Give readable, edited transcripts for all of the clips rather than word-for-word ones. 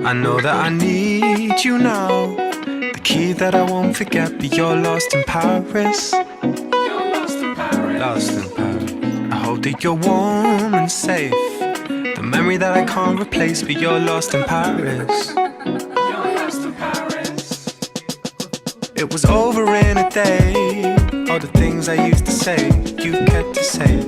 I know that I need you now. The key that I won't forget, but you're lost in Paris. You're lost in Paris. Lost in Paris. I hope that you're warm and safe. The memory that I can't replace, but you're lost in Paris. You're lost in Paris. It was over in a day. All the things I used to say, you kept to say.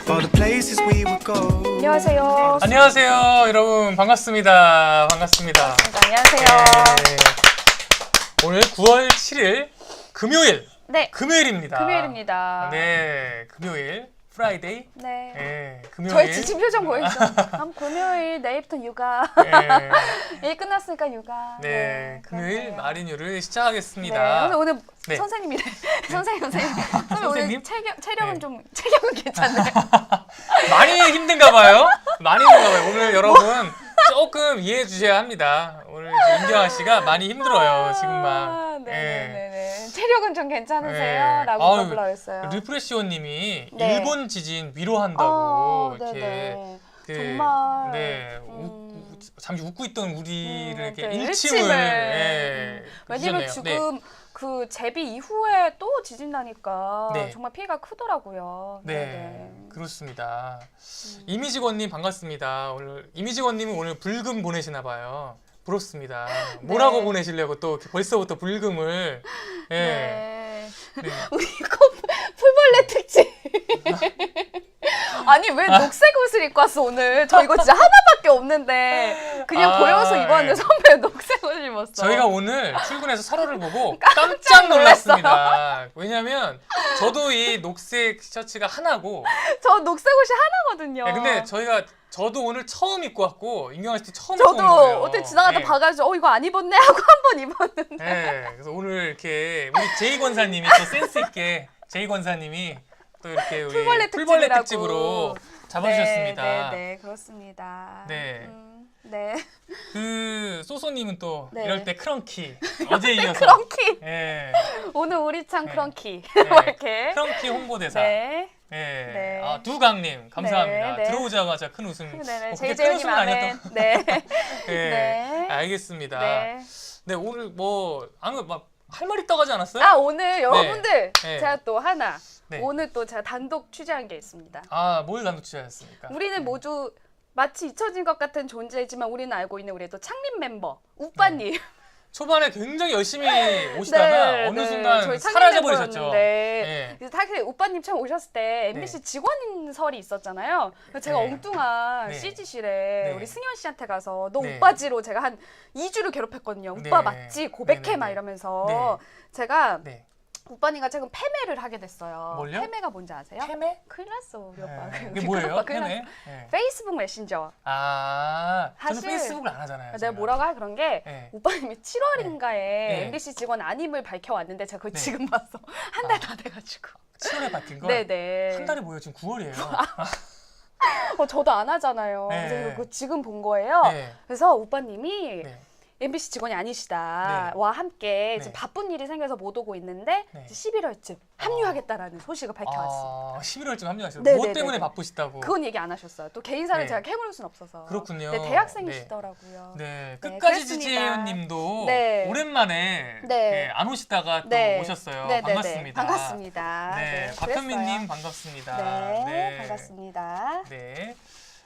All the places we would go. 안녕하세요. 안녕하세요, 여러분. 반갑습니다. 반갑습니다. 안녕하세요. 네. 오늘 9월 7일 금요일. 네. 금요일입니다. 금요일입니다. 네, 금요일. 프라이데이. 네. 네, 금요일. 저희 지친 표정 보이죠? 금요일, 내일부터 육아. 네. 일 끝났으니까 육아. 네, 금요일 그렇네요. 마린유를 시작하겠습니다. 네, 오늘 네. 선생님이래. 선생님. 선생님 오늘 선생님? 체력은 네. 좀 체력은 괜찮네. 많이 힘든가 봐요. 많이 힘든가 봐요. 오늘 여러분 조금 이해해 주셔야 합니다. 오늘 임경아 씨가 많이 힘들어요, 지금만. 네네네. 체력은 좀 괜찮으세요? 네. 라고 아유, 물어보려고 했어요. 리프레시오님이 네. 일본 지진 위로한다고 이렇게 네네. 그, 정말. 네, 잠시 웃고 있던 우리를 이렇게 네, 일침을 예, 왜냐면 주셨네요. 지금 그 제비 이후에 또 지진 나니까 네. 정말 피해가 크더라고요. 네, 네네. 그렇습니다. 이미직원님 반갑습니다. 오늘 이미직원님은 오늘 불금 보내시나 봐요. 부럽습니다. 뭐라고 네. 보내시려고 또 이렇게 벌써부터 불금을 예. 네. 네. 우리 풀벌레 특집. 아니 왜 녹색 옷을 입고 왔어 오늘? 저 이거 진짜 하나밖에 없는데 그냥 보여서 입었는데 선배 녹색 옷을 입었어. 저희가 오늘 출근해서 서로를 보고 깜짝 놀랐습니다. 왜냐면 저도 이 녹색 셔츠가 하나고 저 녹색 옷이 하나거든요. 네, 근데 저도 오늘 처음 입고 왔고 임경아 씨도 처음 입고 온 저도 거예요. 어떻게 지나가다 네. 봐가지고 이거 안 입었네 하고 한 번 입었는데. 네, 그래서 오늘 이렇게 우리 제이 권사님이 또 센스 있게 제이 권사님이 또 이렇게 우리 풀벌레 특집으로 잡아주셨습니다. 네, 그렇습니다. 네. 네. 그 소소님은 또 네. 이럴 때 크런키 어제 이어서 크런키. 예, 오늘 우리 창 네. 크런키. 네. 막 이렇게. 크런키 홍보대사. 네. 예. 네. 아, 두강님 감사합니다. 네, 네. 들어오자마자 큰 웃음. 네네. 그렇게 큰 제이제이님 웃음은 아멘. 아니었던. 네. 예. 네. 알겠습니다. 네. 네, 오늘 뭐 아무 할 말 있다고 하지 않았어요? 아 오늘 여러분들 네. 제가 또 하나 네. 오늘 또 제가 단독 취재한 게 있습니다. 아, 뭘 단독 취재하셨습니까? 우리는 모두 마치 잊혀진 것 같은 존재이지만 우리는 알고 있는 우리의 또 창립 멤버 우빠님. 초반에 굉장히 열심히 오시다가 네, 어느 네. 순간 저희 사라져 버리셨죠. 창립 멤버였는데 네. 그래서 사실 오빠님 처음 오셨을 때 MBC 네. 직원설이 있었잖아요. 그래서 제가 네. 엉뚱한 네. CG실에 네. 우리 승현 씨한테 가서 너 네. 오빠지로 제가 한 2주를 괴롭혔거든요. 네. 오빠 맞지? 고백해 네, 네, 막 네. 이러면서 제가 네. 오빠님과 최근 패매를 하게 됐어요. 뭘요? 패매가 뭔지 아세요? 패매? 큰일 났어 우리 오빠. 네. 우리 이게 큰 뭐예요? 오빠 큰일 패매? 났어. 네. 페이스북 메신저. 아, 저는 사실 페이스북을 안 하잖아요. 내가 저는. 뭐라고 할 그런 게 네. 오빠님이 7월인가에 네. MBC 직원 아님을 밝혀왔는데 제가 그걸 네. 지금 봤어. 한 달 다 돼가지고. 7월에 바뀐 거? 네네. 한 달이 뭐예요? 지금 9월이에요. 저도 안 하잖아요. 네. 그래서 그거 지금 본 거예요. 네. 그래서 오빠님이 네. MBC 직원이 아니시다와 함께 지금 네. 바쁜 일이 생겨서 못 오고 있는데 네. 11월쯤 합류하겠다라는 소식을 밝혀왔습니다. 11월쯤 합류하셨어요. 네, 뭐 네, 때문에 네, 네. 바쁘시다고? 그건 얘기 안 하셨어요. 또 개인사를 네. 제가 캐물을 순 없어서. 그렇군요. 네, 대학생이시더라고요. 네, 네, 끝까지 그랬습니다. 지지혜연님도 네. 오랜만에 네. 네, 안 오시다가 또 네. 오셨어요. 네, 네, 네. 반갑습니다. 반갑습니다. 네, 그랬어요. 박현민님 반갑습니다. 네, 반갑습니다. 네.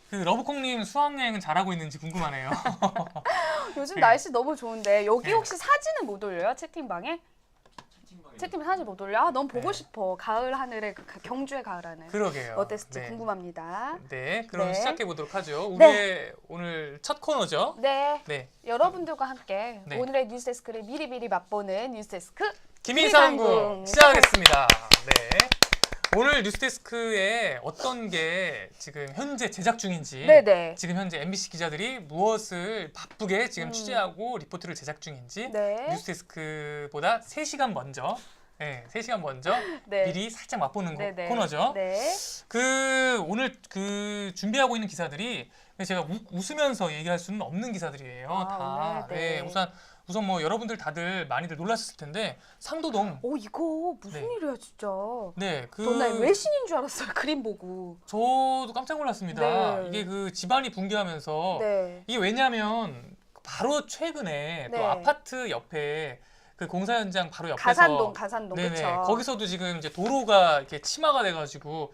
그 러브콩님 수학여행은 잘하고 있는지 궁금하네요. 요즘 네. 날씨 너무 좋은데 여기 네. 혹시 사진은 못 올려요? 채팅방에? 채팅방 사진 못 올려? 아, 너무 보고 네. 싶어. 가을 하늘의 경주의 가을 하늘. 그러게요. 어땠을지 네. 궁금합니다. 네, 그럼 네. 시작해 보도록 하죠. 우리의 네. 오늘 첫 코너죠. 네, 네, 여러분들과 함께 네. 오늘의 뉴스데스크를 미리미리 맛보는 뉴스데스크 김희상궁 김희상궁. 시작하겠습니다. 네. 오늘 뉴스데스크에 어떤 게 지금 현재 제작 중인지, 네네. 지금 현재 MBC 기자들이 무엇을 바쁘게 지금 취재하고 리포트를 제작 중인지 네. 뉴스데스크보다 3시간 먼저, 네, 3시간 먼저 네. 미리 살짝 맛보는 네네. 코너죠. 네. 오늘 준비하고 있는 기사들이 제가 웃으면서 얘기할 수는 없는 기사들이에요. 아, 다. 오늘, 네. 우선 우선 뭐 여러분들 다들 많이들 놀랐을 텐데 상도동. 이거 무슨 네. 일이야 진짜. 네, 나 외신인 줄 알았어요. 그림 보고. 저도 깜짝 놀랐습니다. 네. 이게 그 집안이 붕괴하면서 네. 이게 왜냐하면 바로 최근에 또 네. 아파트 옆에 그 공사 현장 바로 옆에서 가산동 네네, 그렇죠. 거기서도 지금 이제 도로가 이렇게 침하가 돼가지고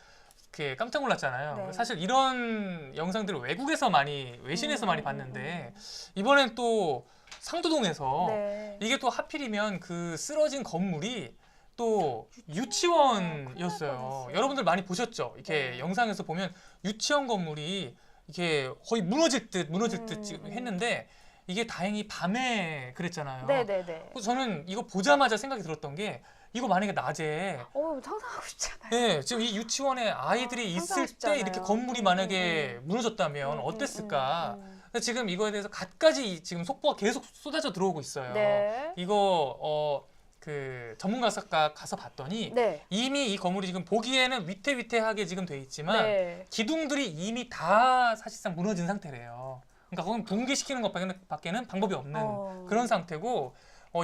이렇게 깜짝 놀랐잖아요. 네. 사실 이런 영상들을 외국에서 많이 외신에서 많이 봤는데 이번엔 또 상도동에서 네. 이게 또 하필이면 그 쓰러진 건물이 또 큰일 유치원이었어요. 날 여러분들 많이 보셨죠? 이렇게 네. 영상에서 보면 유치원 건물이 이게 거의 무너질 듯 지금 했는데 이게 다행히 밤에 그랬잖아요. 네네네. 그래서 저는 이거 보자마자 생각이 들었던 게 이거 만약에 낮에 상상하고 싶지 않아요. 네, 지금 이 유치원에 아이들이 있을 상상하고 때 이렇게 싶잖아요. 건물이 만약에 무너졌다면 어땠을까? 근데 지금 이거에 대해서 갖가지 지금 속보가 계속 쏟아져 들어오고 있어요. 네. 이거 그 전문가가 가서 봤더니 네. 이미 이 건물이 지금 보기에는 위태위태하게 지금 돼 있지만 네. 기둥들이 이미 다 사실상 무너진 상태래요. 그러니까 그건 붕괴시키는 것밖에는 방법이 없는 그런 상태고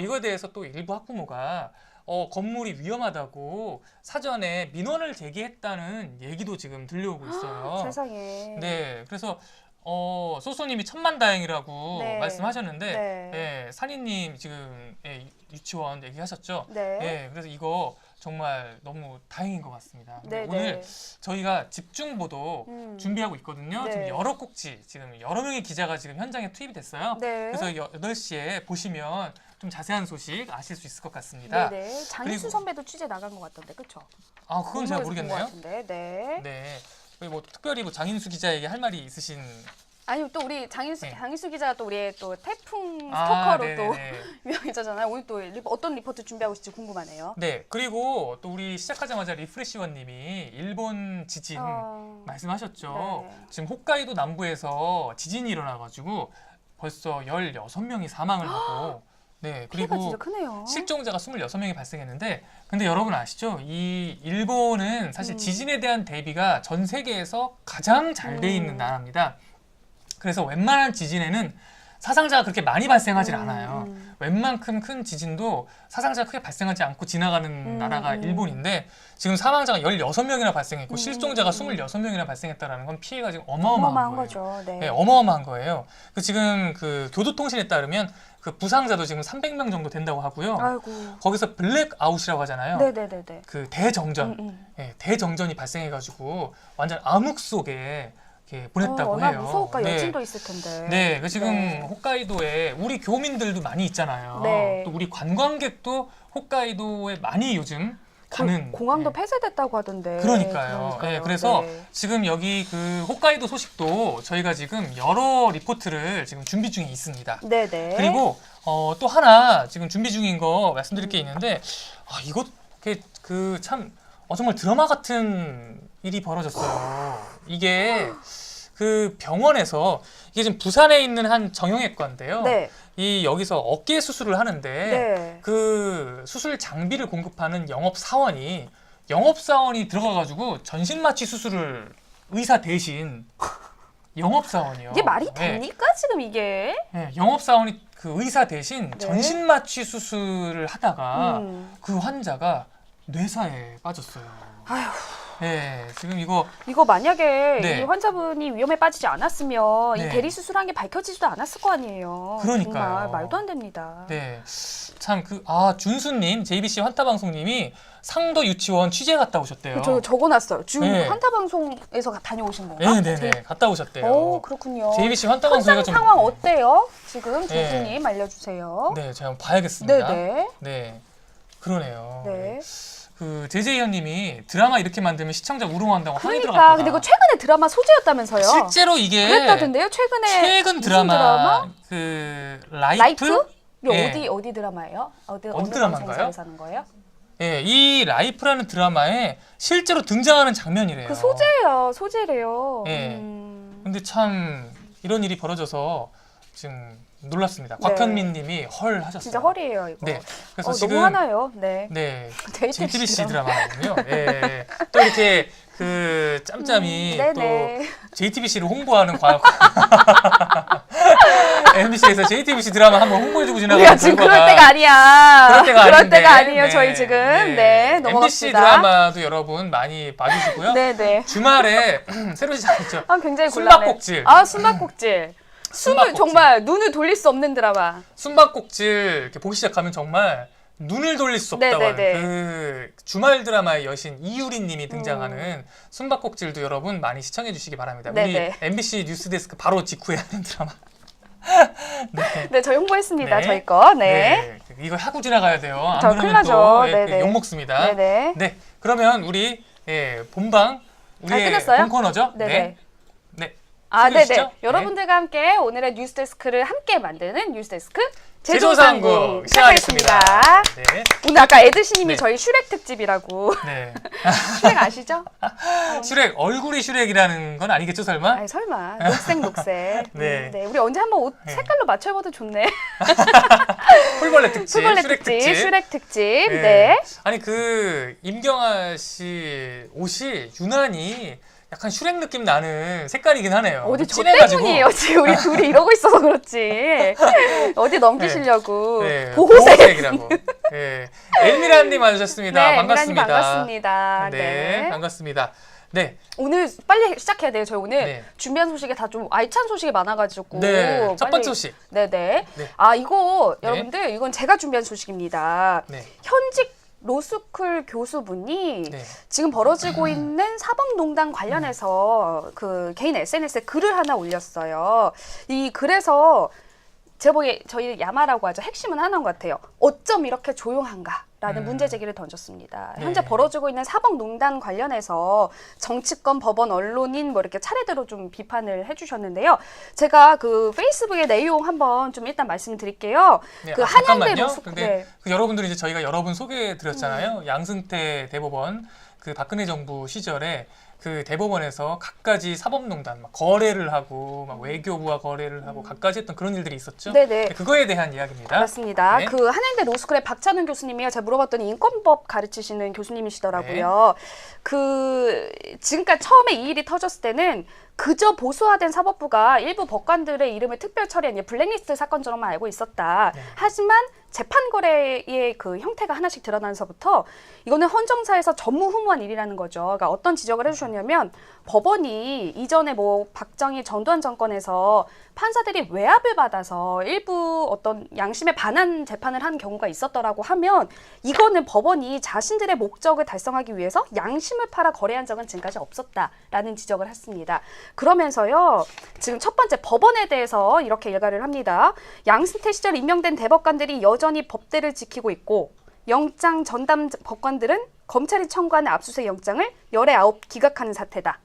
이거에 대해서 또 일부 학부모가 건물이 위험하다고 사전에 민원을 제기했다는 얘기도 지금 들려오고 있어요. 세상에. 네, 그래서 소소님이 천만다행이라고 네. 말씀하셨는데 네. 예, 산이님 지금 유치원 얘기하셨죠? 네. 예, 그래서 이거 정말 너무 다행인 것 같습니다. 근데 네, 오늘 네. 저희가 집중보도 준비하고 있거든요. 네. 지금 여러 꼭지, 지금 여러 명의 기자가 지금 현장에 투입이 됐어요. 네. 그래서 8시에 보시면 좀 자세한 소식 아실 수 있을 것 같습니다. 네네. 장희수 그리고- 선배도 취재 나간 것 같던데, 그렇죠? 아, 그건 제가 모르겠네요. 네. 네. 뭐 특별히 뭐 장인수 기자에게 할 말이 있으신 아니 또 우리 장희수 네. 기자가 또 우리의 또 태풍 스토커로 또 네네네. 유명해졌잖아요. 오늘 또 어떤 리포트 준비하고 있을지 궁금하네요. 네, 그리고 또 우리 시작하자마자 리프레시원님이 일본 지진 말씀하셨죠. 네. 지금 홋카이도 남부에서 지진이 일어나가지고 벌써 16명이 사망을 하고, 네, 피해가 그리고 진짜 크네요. 실종자가 26명이 발생했는데, 근데 여러분 아시죠? 이 일본은 사실 지진에 대한 대비가 전 세계에서 가장 잘 돼 있는 나라입니다. 그래서 웬만한 지진에는 사상자가 그렇게 많이 발생하지 않아요. 웬만큼 큰 지진도 사상자가 크게 발생하지 않고 지나가는 나라가 일본인데 지금 사망자가 16명이나 발생했고 실종자가 26명이나 발생했다는 건 피해가 지금 어마어마한 거예요. 거죠. 네. 네, 어마어마한 거예요. 지금 그 교도통신에 따르면 그 부상자도 지금 300명 정도 된다고 하고요. 아이고. 거기서 블랙아웃이라고 하잖아요. 네네네네. 그 대정전, 예, 대정전이 발생해가지고 완전 암흑 속에 이렇게 보냈다고 얼마나 해요. 무서울까? 네. 여진도 있을 텐데. 네, 그 지금 네. 홋카이도에 우리 교민들도 많이 있잖아요. 네. 또 우리 관광객도 홋카이도에 많이 요즘 가는. 공항도 네. 폐쇄됐다고 하던데. 그러니까요. 네, 그래서 네. 지금 여기 그 홋카이도 소식도 저희가 지금 여러 리포트를 지금 준비 중에 있습니다. 네네. 그리고 또 하나 지금 준비 중인 거 말씀드릴 게 있는데 이거 그 참 정말 드라마 같은 일이 벌어졌어요. 이게 그 병원에서 이게 지금 부산에 있는 한 정형외과인데요. 네. 이 여기서 어깨 수술을 하는데 네. 그 수술 장비를 공급하는 영업사원이 들어가가지고 전신마취 수술을 의사 대신 영업사원이요. 이게 말이 네. 됩니까 지금 이게? 네, 영업사원이 그 의사 대신 네. 전신마취 수술을 하다가 그 환자가 뇌사에 빠졌어요. 아휴. 네, 지금 이거 만약에 네. 이 환자분이 위험에 빠지지 않았으면 네. 이 대리 수술한 게 밝혀지지도 않았을 거 아니에요. 그러니까요. 정말 말도 안 됩니다. 네, 참 준수님, JBC 환타방송님이 상도 유치원 취재 갔다 오셨대요. 저 적어놨어요. 지금 네. 환타 방송에서 다녀오신 건가? 네네네, 갔다 오셨대요. 오 그렇군요. JBC 환타방송이가 현장 상황 어때요? 지금 네. 조수님 알려주세요. 네, 제가 한번 봐야겠습니다. 네네. 네, 그러네요. 네. 그 제재희원님이 드라마 이렇게 만들면 시청자 우롱한다고 항의 그러니까 들어갔다. 근데 그 최근에 드라마 소재였다면서요? 실제로 이게 그랬다던데요? 최근 무슨 드라마? 그 라이프? 이거 예. 어디 드라마예요? 어느 드라마인가요? 방송사에서 하는 거예요? 예, 이 라이프라는 드라마에 실제로 등장하는 장면이래요. 그 소재예요. 소재래요. 예. 근데 참 이런 일이 벌어져서 지금 놀랐습니다. 곽현민 님이 헐 하셨어요. 진짜 헐이에요 이거. 네. 그래서 너무 지금 화나요. 네. 네. JTBC JTBC 드라마군요. 예. 또 이렇게 그 짬짬이 또 네네. JTBC를 홍보하는 과학 MBC에서 JTBC 드라마 한번 홍보해주고 지나가는 우리가 지금 그럴 결과가 때가 아니야. 그럴 때가 아닌데. 아니에요. 저희 지금 네, MBC 넘어갑시다. 드라마도 여러분 많이 봐주시고요. 네네. 주말에 새로 시작했죠. 아 굉장히 곤란해. 숨바꼭질. 아 숨바꼭질. 숨을 숨바꼭질. 정말 눈을 돌릴 수 없는 드라마. 숨바꼭질 이렇게 보기 시작하면 정말 눈을 돌릴 수 없다고 하는 네네네. 그 주말 드라마의 여신 이유리님이 등장하는 숨바꼭질도 여러분 많이 시청해 주시기 바랍니다. 네네. 우리 MBC 뉴스데스크 바로 직후에 하는 드라마. 네, 저희 홍보했습니다. 네. 저희 거. 네. 네, 이거 하고 지나가야 돼요. 안 저 그러면 큰일 나죠. 또 네네. 욕 먹습니다. 네네. 네, 그러면 우리 본방 우리의 끝났어요? 본 코너죠? 네네. 네. 네. 아, 소개해 네네. 주시죠? 여러분들과 함께 오늘의 뉴스데스크를 함께 만드는 뉴스데스크 제조상국 제조상국 시작하겠습니다. 시작하겠습니다. 네. 오늘 아까 에드씨님이 네. 저희 슈렉 특집이라고. 네. 슈렉 아시죠? 슈렉 얼굴이 슈렉이라는 건 아니겠죠, 설마? 아니 설마 녹색. 네. 네. 우리 언제 한번 옷 네. 색깔로 맞춰봐도 좋네. 풀벌레 특집, 수벌레 슈렉 특집, 특집. 슈렉 특집. 네. 아니 그 임경아 씨 옷이 유난히 약간 슈렉 느낌 나는 색깔이긴 하네요. 어디 저 진해가지고. 때문이에요. 지금 우리 둘이 이러고 있어서 그렇지. 어디 넘기시려고. 네, 보호색. 보호색이라고. 네. 엘미라님 와주셨습니다. 네, 반갑습니다. 반갑습니다. 네, 네. 반갑습니다. 네, 오늘 빨리 시작해야 돼요. 저희 오늘 네. 준비한 소식이 다 좀 알찬 소식이 많아가지고. 네. 첫 빨리- 번째 소식. 네네. 네. 아 이거 네. 여러분들 이건 제가 준비한 소식입니다. 네, 현직 로스쿨 교수분이 네. 지금 벌어지고 있는 사법농단 관련해서 그 개인 SNS에 글을 하나 올렸어요. 이 글에서 제가 보기에 저희 야마라고 하죠. 핵심은 하나인 것 같아요. 어쩜 이렇게 조용한가라는 문제 제기를 던졌습니다. 네. 현재 벌어지고 있는 사법농단 관련해서 정치권, 법원, 언론인 뭐 이렇게 차례대로 좀 비판을 해주셨는데요. 제가 그 페이스북의 내용 한번 좀 일단 말씀을 드릴게요. 네, 그 아, 한양대 잠깐만요. 로스 근데 네. 그 여러분들이 이제 저희가 여러 분 소개해 드렸잖아요. 양승태 대법원 그 박근혜 정부 시절에 그 대법원에서 갖가지 사법농단 막 거래를 하고 막 외교부와 거래를 하고 갖가지 했던 그런 일들이 있었죠. 네네. 그거에 대한 이야기입니다. 맞습니다. 네. 그 한양대 로스쿨의 박찬훈 교수님이요. 제가 물어봤더니 인권법 가르치시는 교수님이시더라고요. 그 지금까지 처음에 이 일이 터졌을 때는 그저 보수화된 사법부가 일부 법관들의 이름을 특별 처리한 블랙리스트 사건처럼만 알고 있었다. 네. 하지만 재판 거래의 그 형태가 하나씩 드러나면서부터 이거는 헌정사에서 전무후무한 일이라는 거죠. 그러니까 어떤 지적을 해주셨냐면 법원이 이전에 뭐 박정희 전두환 정권에서 판사들이 외압을 받아서 일부 어떤 양심에 반한 재판을 한 경우가 있었더라고 하면 이거는 법원이 자신들의 목적을 달성하기 위해서 양심을 팔아 거래한 적은 지금까지 없었다라는 지적을 했습니다. 그러면서요, 지금 첫 번째 법원에 대해서 이렇게 일가를 합니다. 양승태 시절 임명된 대법관들이 여전히 법대를 지키고 있고 영장 전담 법관들은 검찰이 청구하는 압수수색 영장을 열에 9 기각하는 사태다.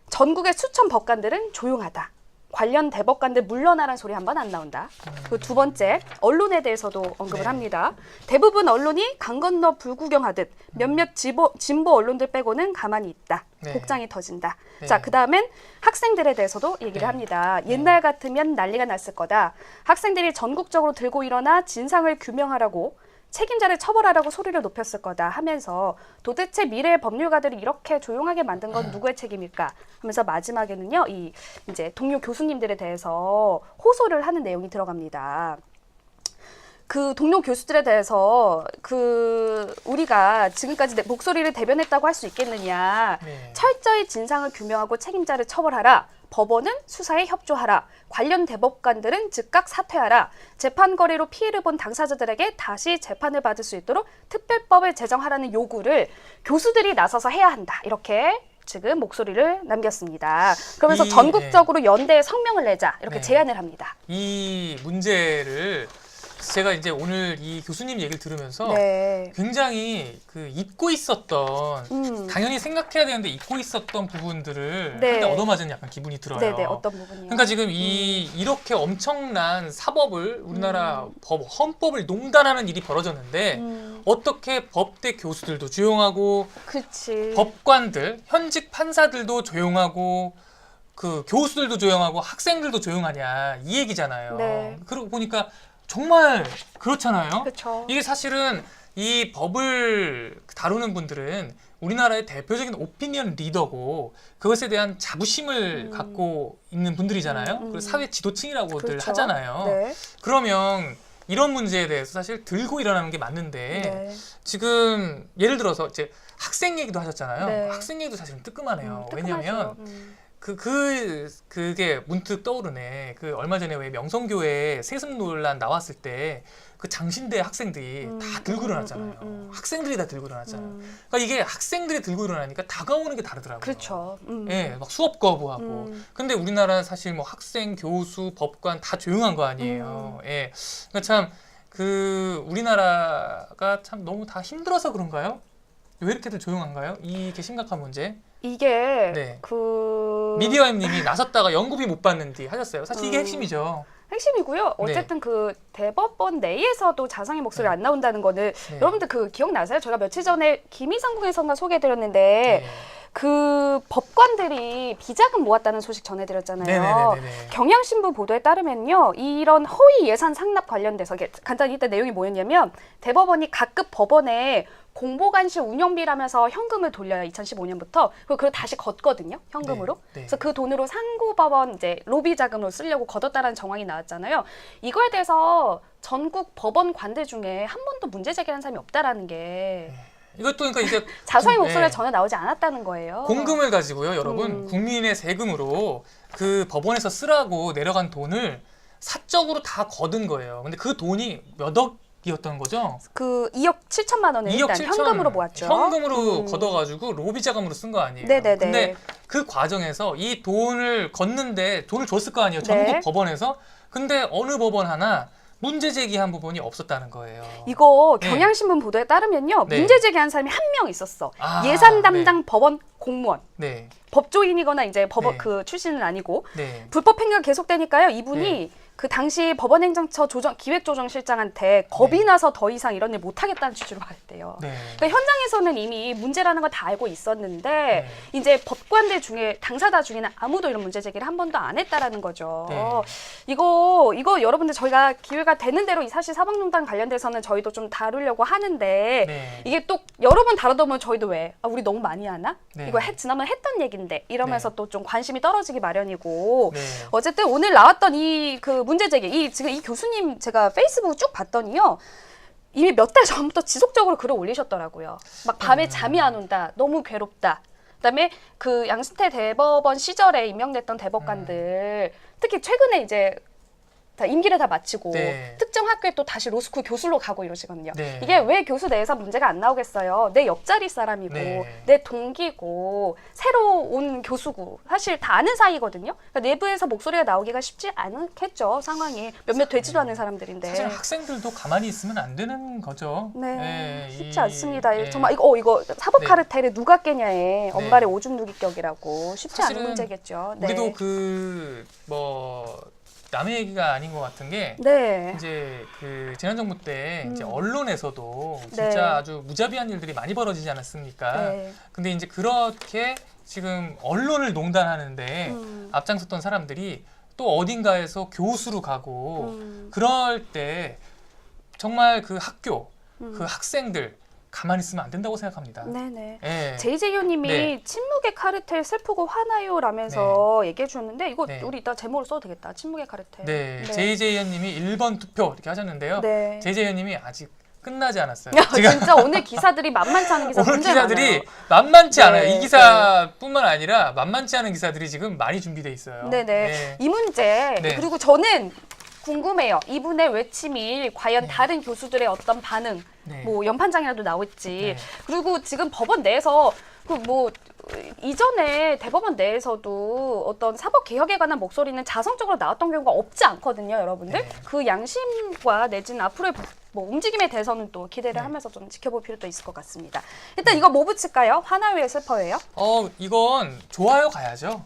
전국의 수천 법관들은 조용하다. 관련 대법관들 물러나라는 소리 한 번 안 나온다. 그 두 번째, 언론에 대해서도 언급을 네. 합니다. 대부분 언론이 강 건너 불구경하듯 몇몇 진보 언론들 빼고는 가만히 있다. 네. 복장이 터진다. 네. 자, 그 다음엔 학생들에 대해서도 얘기를 네. 합니다. 옛날 같으면 난리가 났을 거다. 학생들이 전국적으로 들고 일어나 진상을 규명하라고 책임자를 처벌하라고 소리를 높였을 거다 하면서 도대체 미래의 법률가들이 이렇게 조용하게 만든 건 누구의 책임일까 하면서 마지막에는요, 이 이제 동료 교수님들에 대해서 호소를 하는 내용이 들어갑니다. 그 동료 교수들에 대해서 그 우리가 지금까지 내 목소리를 대변했다고 할 수 있겠느냐. 네. 철저히 진상을 규명하고 책임자를 처벌하라. 법원은 수사에 협조하라. 관련 대법관들은 즉각 사퇴하라. 재판 거래로 피해를 본 당사자들에게 다시 재판을 받을 수 있도록 특별법을 제정하라는 요구를 교수들이 나서서 해야 한다. 이렇게 지금 목소리를 남겼습니다. 그러면서 전국적으로 연대에 성명을 내자. 이렇게 네. 제안을 합니다. 이 문제를 제가 이제 오늘 이 교수님 얘기를 들으면서 네. 굉장히 그 잊고 있었던 당연히 생각해야 되는데 잊고 있었던 부분들을 네. 한데 얻어맞은 약간 기분이 들어요. 네네, 어떤 부분이요? 그러니까 지금 이렇게 엄청난 사법을 우리나라 헌법을 농단하는 일이 벌어졌는데 어떻게 법대 교수들도 조용하고 그치. 법관들, 현직 판사들도 조용하고 그 교수들도 조용하고 학생들도 조용하냐 이 얘기잖아요. 네. 그러고 보니까 정말 그렇잖아요. 그쵸. 이게 사실은 이 법을 다루는 분들은 우리나라의 대표적인 오피니언 리더고 그것에 대한 자부심을 갖고 있는 분들이잖아요. 그리고 사회 지도층이라고들 그렇죠. 하잖아요. 네. 그러면 이런 문제에 대해서 사실 들고 일어나는 게 맞는데 네. 지금 예를 들어서 이제 학생 얘기도 하셨잖아요. 네. 학생 얘기도 사실은 뜨끔하네요. 뜨끔하죠. 왜냐하면 그게 문득 떠오르네. 그 얼마 전에 왜 명성교회 세습 논란 나왔을 때 그 장신대 학생들이 다 들고 일어났잖아요. 학생들이 다 들고 일어났잖아요. 그러니까 이게 학생들이 들고 일어나니까 다가오는 게 다르더라고요. 그렇죠. 예, 막 수업 거부하고. 근데 우리나라는 사실 뭐 학생, 교수, 법관 다 조용한 거 아니에요. 예. 그러니까 참 그 우리나라가 참 너무 다 힘들어서 그런가요? 왜 이렇게들 조용한가요? 이게 심각한 문제. 이게 네. 그 미디어엠님이 나섰다가 연구비 못 받는 뒤 하셨어요. 사실 이게 핵심이죠. 핵심이고요. 어쨌든 그 대법원 내에서도 자성의 목소리 안 나온다는 거는 여러분들 그 기억나세요? 제가 며칠 전에 김희상궁에서가 소개해드렸는데 그 법관들이 비자금 모았다는 소식 전해드렸잖아요. 네네네네. 경향신문 보도에 따르면요, 이런 허위 예산 상납 관련돼서 간단히 이때 내용이 뭐였냐면 대법원이 각급 법원에 공보관실 운영비라면서 현금을 돌려요. 2015년부터. 그리고 그걸 다시 걷거든요. 현금으로. 네. 그래서 그 돈으로 상고법원 이제 로비 자금으로 쓰려고 걷었다는 정황이 나왔잖아요. 이거에 대해서 전국 법원 관대 중에 한 번도 문제 제기한 사람이 없다라는 게 이것도 그러니까 이제 자성의 목소리가 네. 전혀 나오지 않았다는 거예요. 공금을 가지고요, 여러분. 국민의 세금으로 그 법원에서 쓰라고 내려간 돈을 사적으로 다 거둔 거예요. 근데 그 돈이 몇 억이었던 거죠? 그 2억 7천만 원을 2억 일단 7천 현금으로 모았죠. 현금으로 걷어가지고 로비 자금으로 쓴 거 아니에요. 네네네. 근데 그 과정에서 이 돈을 걷는데 돈을 줬을 거 아니에요. 전국 네. 법원에서. 근데 어느 법원 하나 문제 제기한 부분이 없었다는 거예요. 이거 네. 경향신문 보도에 따르면요. 네. 문제 제기한 사람이 한 명 있었어. 아, 예산 담당 법원 공무원. 네. 법조인이거나 이제 법원 네. 그 출신은 아니고 네. 불법 행위가 계속되니까요. 이분이 네. 그 당시 법원행정처 기획조정실장한테 겁이 네. 나서 더 이상 이런 일 못하겠다는 취지로 말했대요. 네. 그러니까 현장에서는 이미 문제라는 걸 다 알고 있었는데 네. 이제 법관들 중에 당사자 중에는 아무도 이런 문제 제기를 한 번도 안 했다라는 거죠. 네. 이거 여러분들 저희가 기회가 되는 대로 이 사실 사법농단 관련돼서는 저희도 좀 다루려고 하는데 네. 이게 또 여러 번 다루다 보면 저희도 왜 우리 너무 많이 하나? 네. 이거 지난번 했던 얘긴데 이러면서 네. 또 좀 관심이 떨어지기 마련이고 네. 어쨌든 오늘 나왔던 이 그 문제 제기 지금 이 교수님 제가 페이스북 쭉 봤더니요. 이미 몇 달 전부터 지속적으로 글을 올리셨더라고요. 막 밤에 잠이 안 온다. 너무 괴롭다. 그다음에 그 양승태 대법원 시절에 임명됐던 대법관들 특히 최근에 이제 다 임기를 다 마치고 네. 특정 학교에 또 다시 로스쿨 교수로 가고 이러시거든요. 네. 이게 왜 교수 내에서 문제가 안 나오겠어요? 내 옆자리 사람이고 네. 내 동기고 새로 온 교수고 사실 다 아는 사이거든요. 그러니까 내부에서 목소리가 나오기가 쉽지 않겠죠. 상황이 몇몇 되지도 않은 사람들인데. 사실 학생들도 가만히 있으면 안 되는 거죠. 네, 예, 쉽지 않습니다. 예. 정말 이거 사법 네. 카르텔을 누가 깨냐에 언발의 오줌 누기격이라고 쉽지 않은 사실은 문제겠죠. 네. 우리도 그 뭐 남의 얘기가 아닌 것 같은 게 네. 이제 그 지난 정부 때 이제 언론에서도 네. 진짜 아주 무자비한 일들이 많이 벌어지지 않았습니까? 네. 근데 이제 그렇게 지금 언론을 농단하는데 음. 앞장섰던 사람들이 또 어딘가에서 교수로 가고 음. 그럴 때 정말 그 학교, 그 학생들 가만히 있으면 안 된다고 생각합니다. 네네. 예. 제이제이 의원님이 네. 침묵의 카르텔 슬프고 화나요라면서 얘기해 주셨는데 이거 네. 우리 이따 제목으로 써도 되겠다. 침묵의 카르텔. 네, JJ 의원님이 1번 투표 이렇게 하셨는데요. 네. JJ 의원님이 아직 끝나지 않았어요. 진짜 오늘 기사들이 만만치 않은 기사 오늘 굉장히 기사들이 많아요. 만만치 네, 않아요. 이 기사뿐만 아니라 만만치 않은 기사들이 지금 많이 준비돼 있어요. 네네. 네. 이 문제 네. 그리고 저는 궁금해요. 이분의 외침이 과연 다른 교수들의 어떤 반응, 네. 뭐 연판장이라도 나올지. 네. 그리고 지금 법원 내에서 그 뭐 이전에 대법원 내에서도 어떤 사법 개혁에 관한 목소리는 자성적으로 나왔던 경우가 없지 않거든요, 여러분들. 네. 그 양심과 내지는 앞으로의 뭐 움직임에 대해서는 또 기대를 네. 하면서 좀 지켜볼 필요도 있을 것 같습니다. 일단 이거 뭐 붙일까요? 화나요의 슬퍼예요? 이건 좋아요 가야죠.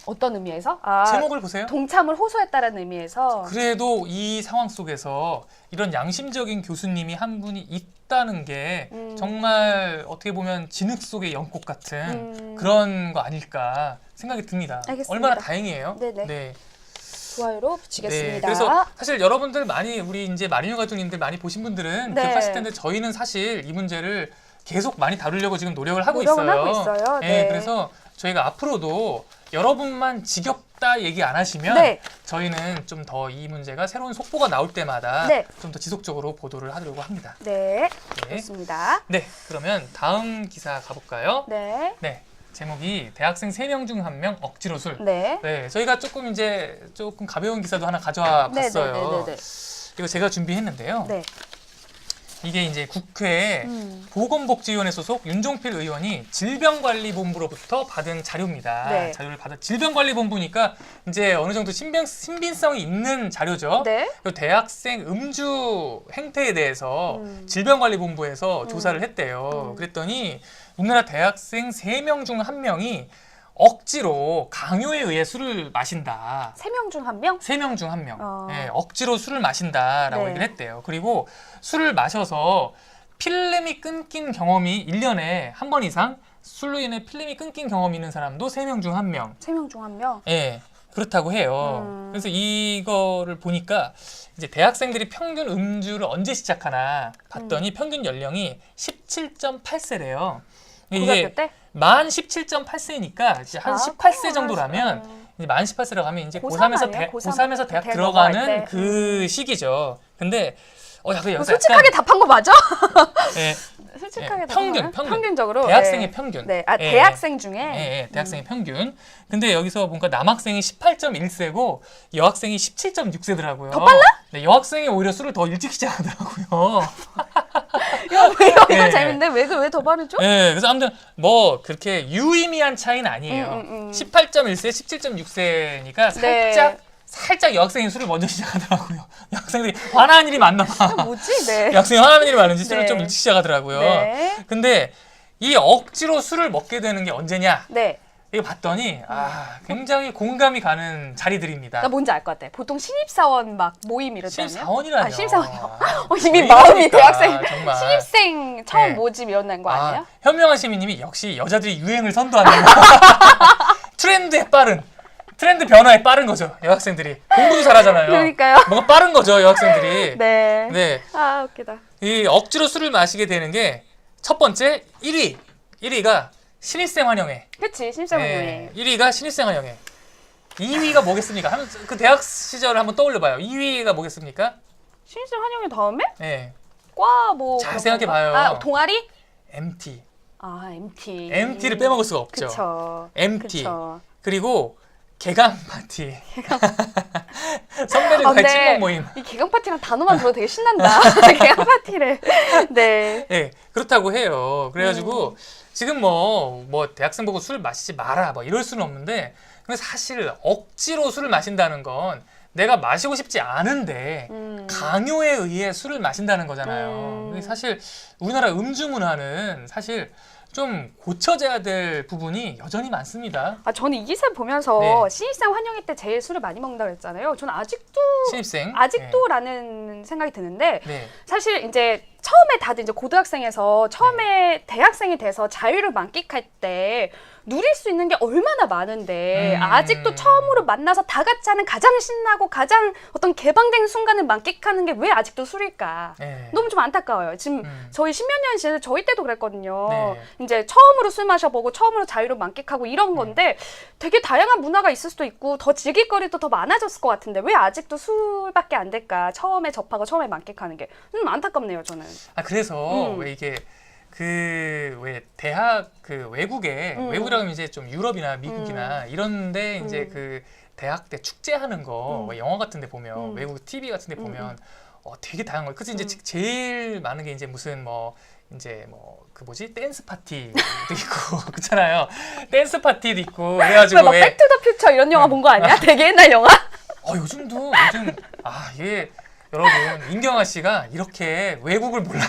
어떤 의미에서? 제목을 보세요. 동참을 호소했다라는 의미에서. 그래도 이 상황 속에서 이런 양심적인 교수님이 한 분이 있다는 게 정말 어떻게 보면 진흙 속의 연꽃 같은 그런 거 아닐까 생각이 듭니다. 알겠습니다. 얼마나 다행이에요. 네네. 네. 좋아요로 붙이겠습니다. 네, 그래서 사실 여러분들 많이 우리 이제 마리뉴 가족님들 많이 보신 분들은 네. 기억하실 텐데 저희는 사실 이 문제를 계속 많이 다루려고 지금 노력을 하고 노력은 있어요. 하고 있어요. 네, 네. 그래서 저희가 앞으로도 여러분만 지겹다 얘기 안 하시면 네. 저희는 좀 더 이 문제가 새로운 속보가 나올 때마다 네. 좀 더 지속적으로 보도를 하려고 합니다. 네, 네. 좋습니다. 네, 그러면 다음 기사 가볼까요? 네, 네, 제목이 대학생 3명 중 1명 억지로 술. 네. 네, 저희가 조금 가벼운 기사도 하나 가져와 봤어요. 네. 이거 제가 준비했는데요. 네. 이게 이제 국회 음. 보건복지위원회 소속 윤종필 의원이 질병관리본부로부터 받은 자료입니다. 네. 자료를 받은 질병관리본부니까 이제 어느 정도 신빙성이 있는 자료죠. 네. 그리고 대학생 음주 행태에 대해서 질병관리본부에서 조사를 했대요. 그랬더니 우리나라 대학생 3명 중 1명이 억지로 강요에 의해 술을 마신다. 3명 중 1명? 3명 중 1명. 어. 예, 억지로 술을 마신다라고 네. 얘기를 했대요. 그리고 술을 마셔서 필름이 끊긴 경험이 1년에 한 번 이상 술로 인해 필름이 끊긴 경험이 있는 사람도 3명 중 1명. 3명 중 1명? 예. 그렇다고 해요. 그래서 이거를 보니까 이제 대학생들이 평균 음주를 언제 시작하나 봤더니 평균 연령이 17.8세래요. 고등학교 때? 만 17.8세니까 이제 한 18세 정도라면 이제 만 18세라고 하면 이제 고3 고3에서 아니에요? 고3에서 대학 대학 들어가는 넘어갈 때. 그 시기죠. 근데 그 여기서 솔직하게 답한 거 맞아? 예, 솔직하게 예, 답한 거예요? 평균적으로? 대학생의 네. 평균. 네. 아, 예, 대학생 중에? 대학생의 평균. 근데 여기서 보니까 남학생이 18.1세고 여학생이 17.6세더라고요. 더 빨라? 네, 여학생이 오히려 술을 더 일찍 시작하더라고요. 이거 예. 재밌는데? 왜 더 빠르죠? 네, 그래서 아무튼 뭐 그렇게 유의미한 차이는 아니에요. 18.1세, 17.6세니까 살짝 여학생이 술을 먼저 시작하더라고요. 여학생들이 화나는 일이 많나 봐. 뭐지? 네. 여학생이 화나는 일이 많은지 술을 네. 좀 일찍 시작하더라고요. 네. 근데 이 억지로 술을 먹게 되는 게 언제냐? 네. 이거 봤더니 굉장히 공감이 가는 자리들입니다. 나 뭔지 알 것 같아. 보통 신입사원 막 모임 이럴 때 아니에요? 신입사원이라뇨. 아, 신입사원이요? 왜 이미 마음이 이러니까, 대학생, 정말. 신입생 처음 네. 모집 이런 거 아니에요? 현명한 시민님이 역시 여자들이 유행을 선도한다. 트렌드에 빠른, 트렌드 변화에 빠른 거죠. 여학생들이 공부도 잘하잖아요. 그러니까요. 뭔가 빠른 거죠, 여학생들이. 네. 네, 아, 웃기다. 이 억지로 술을 마시게 되는 게 첫 번째 1위가 신입생 환영회. 그치, 신입생 운동회. 네, 1위가 신입생 환영회. 2위가 뭐겠습니까? 그 대학 시절을 한번 떠올려봐요. 2위가 뭐겠습니까? 신입생 환영회 다음에? 네, 과 뭐. 잘 그런 생각해봐요. 건가? 아, 동아리? MT. 아, MT. MT를 빼먹을 수가 없죠. 그쵸. MT. 그쵸. 그리고 개강 파티. 선배들과의 근데 친목 모임. 이 개강 파티랑 단어만 들어도 되게 신난다. 개강 파티를. 네. 네, 그렇다고 해요. 그래가지고 지금 뭐 대학생 보고 술 마시지 마라 뭐 이럴 수는 없는데 근데 사실 억지로 술을 마신다는 건 내가 마시고 싶지 않은데 강요에 의해 술을 마신다는 거잖아요. 근데 사실 우리나라 음주 문화는 사실 좀 고쳐져야 될 부분이 여전히 많습니다. 아, 저는 이 기사 보면서 네. 신입생 환영회 때 제일 술을 많이 먹는다 그랬잖아요. 저는 신입생. 아직도라는 생각이 드는데 네. 사실 이제 처음에 다들 이제 고등학생에서 처음에 대학생이 돼서 자유를 만끽할 때 누릴 수 있는 게 얼마나 많은데 아직도 처음으로 만나서 다 같이 하는 가장 신나고 가장 어떤 개방된 순간을 만끽하는 게 왜 아직도 술일까? 네. 너무 좀 안타까워요. 지금 저희 십몇 년 전에 저희 때도 그랬거든요. 네. 이제 처음으로 술 마셔보고 처음으로 자유를 만끽하고 이런 건데 되게 다양한 문화가 있을 수도 있고 더 즐길 거리도 더 많아졌을 것 같은데 왜 아직도 술밖에 안 될까? 처음에 접하고 처음에 만끽하는 게 좀 안타깝네요, 저는. 아 그래서 왜 이게 왜 대학 외국이라고 하면 이제 좀 유럽이나 미국이나 이런데 이제 그 대학 때 축제하는 거 뭐 영화 같은 데 보면 외국 TV 같은 데 보면 되게 다양한 거. 그래서 이제 제일 많은 게 이제 무슨 그 뭐지? 댄스 파티도 있고 그렇잖아요. 댄스 파티도 있고 그래가지고 왜 막 백투더퓨처 이런 영화 본 거 아니야? 되게 옛날 영화? 요즘 이게 여러분 임경아 씨가 이렇게 외국을 몰라요.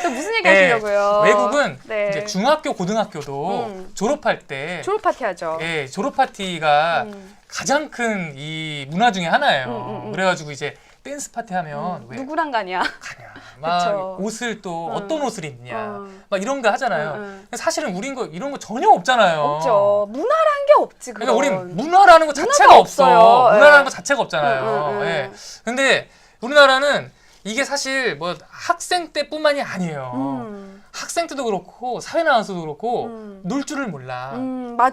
또 무슨 얘기 하시려고요? 외국은 네. 이제 중학교, 고등학교도 졸업할 때 졸업 파티 하죠. 예, 졸업 파티가 가장 큰 이 문화 중에 하나예요. 그래가지고 이제 댄스 파티 하면 왜 누구랑 가냐? 가냐? 막 그쵸. 옷을 또 어떤 옷을 입냐, 어. 막 이런 거 하잖아요. 응. 사실은 우린 이런 거 전혀 없잖아요. 없죠. 문화란 게 없지. 그러니까 그건. 우린 문화라는 거 자체가 문화가 없어. 없어요. 문화라는 예. 거 자체가 없잖아요. 응. 예. 근데 우리나라는 이게 사실 뭐 학생 때뿐만이 아니에요. 학생 때도 그렇고 사회 나와서도 그렇고 놀 줄을 몰라.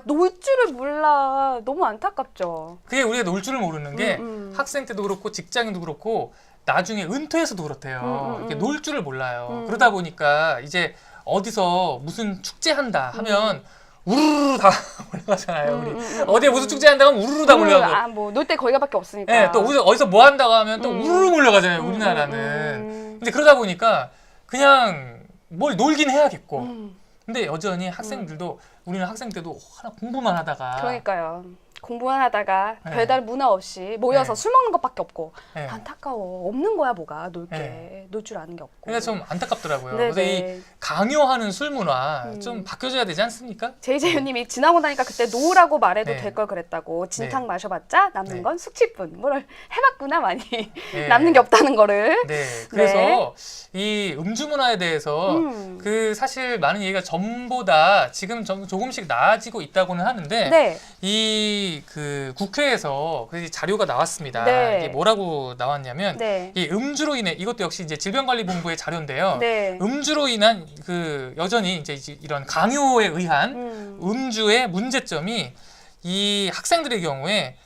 놀 줄을 몰라. 너무 안타깝죠. 그게 우리가 놀 줄을 모르는 게 학생 때도 그렇고 직장인도 그렇고 나중에 은퇴해서도 그렇대요. 이렇게 놀 줄을 몰라요. 그러다 보니까 이제 어디서 무슨 축제한다 하면 우르르 다 몰려가잖아요. 우리 어디에 무슨 축제 한다고 하면 우르르 다 몰려가고. 뭐놀 때 거기가밖에 없으니까. 네, 또 어디서 뭐 한다고 하면 또 우르르 몰려가잖아요. 우리나라는. 근데 그러다 보니까 그냥 뭘 놀긴 해야겠고. 근데 여전히 학생들도 우리는 학생 때도 하나 공부만 하다가 그러니까요. 공부만 하다가 네. 별다른 문화 없이 모여서 네. 술 먹는 것밖에 없고 네. 안타까워. 없는 거야 뭐가 놀 게. 네. 놀 줄 아는 게 없고. 그러니까 좀 안타깝더라고요. 네네. 그래서 이 강요하는 술 문화 좀 바뀌어져야 되지 않습니까? 제이제유님이 지나고 나니까 그때 노라고 말해도 네. 될 걸 그랬다고. 진탕 네. 마셔봤자 남는 네. 건 숙취뿐. 뭘 해봤구나 많이. 네. 남는 게 없다는 거를. 네. 그래서 이 음주 문화에 대해서 음. 그 사실 많은 얘기가 전보다 지금 조금씩 나아지고 있다고는 하는데 네. 이 그 국회에서 그 자료가 나왔습니다. 네. 이게 뭐라고 나왔냐면 네. 이 음주로 인해 이것도 역시 이제 질병관리본부의 자료인데요. 네. 음주로 인한 그 여전히 이제 이런 강요에 의한 음주의 문제점이 이 학생들의 경우에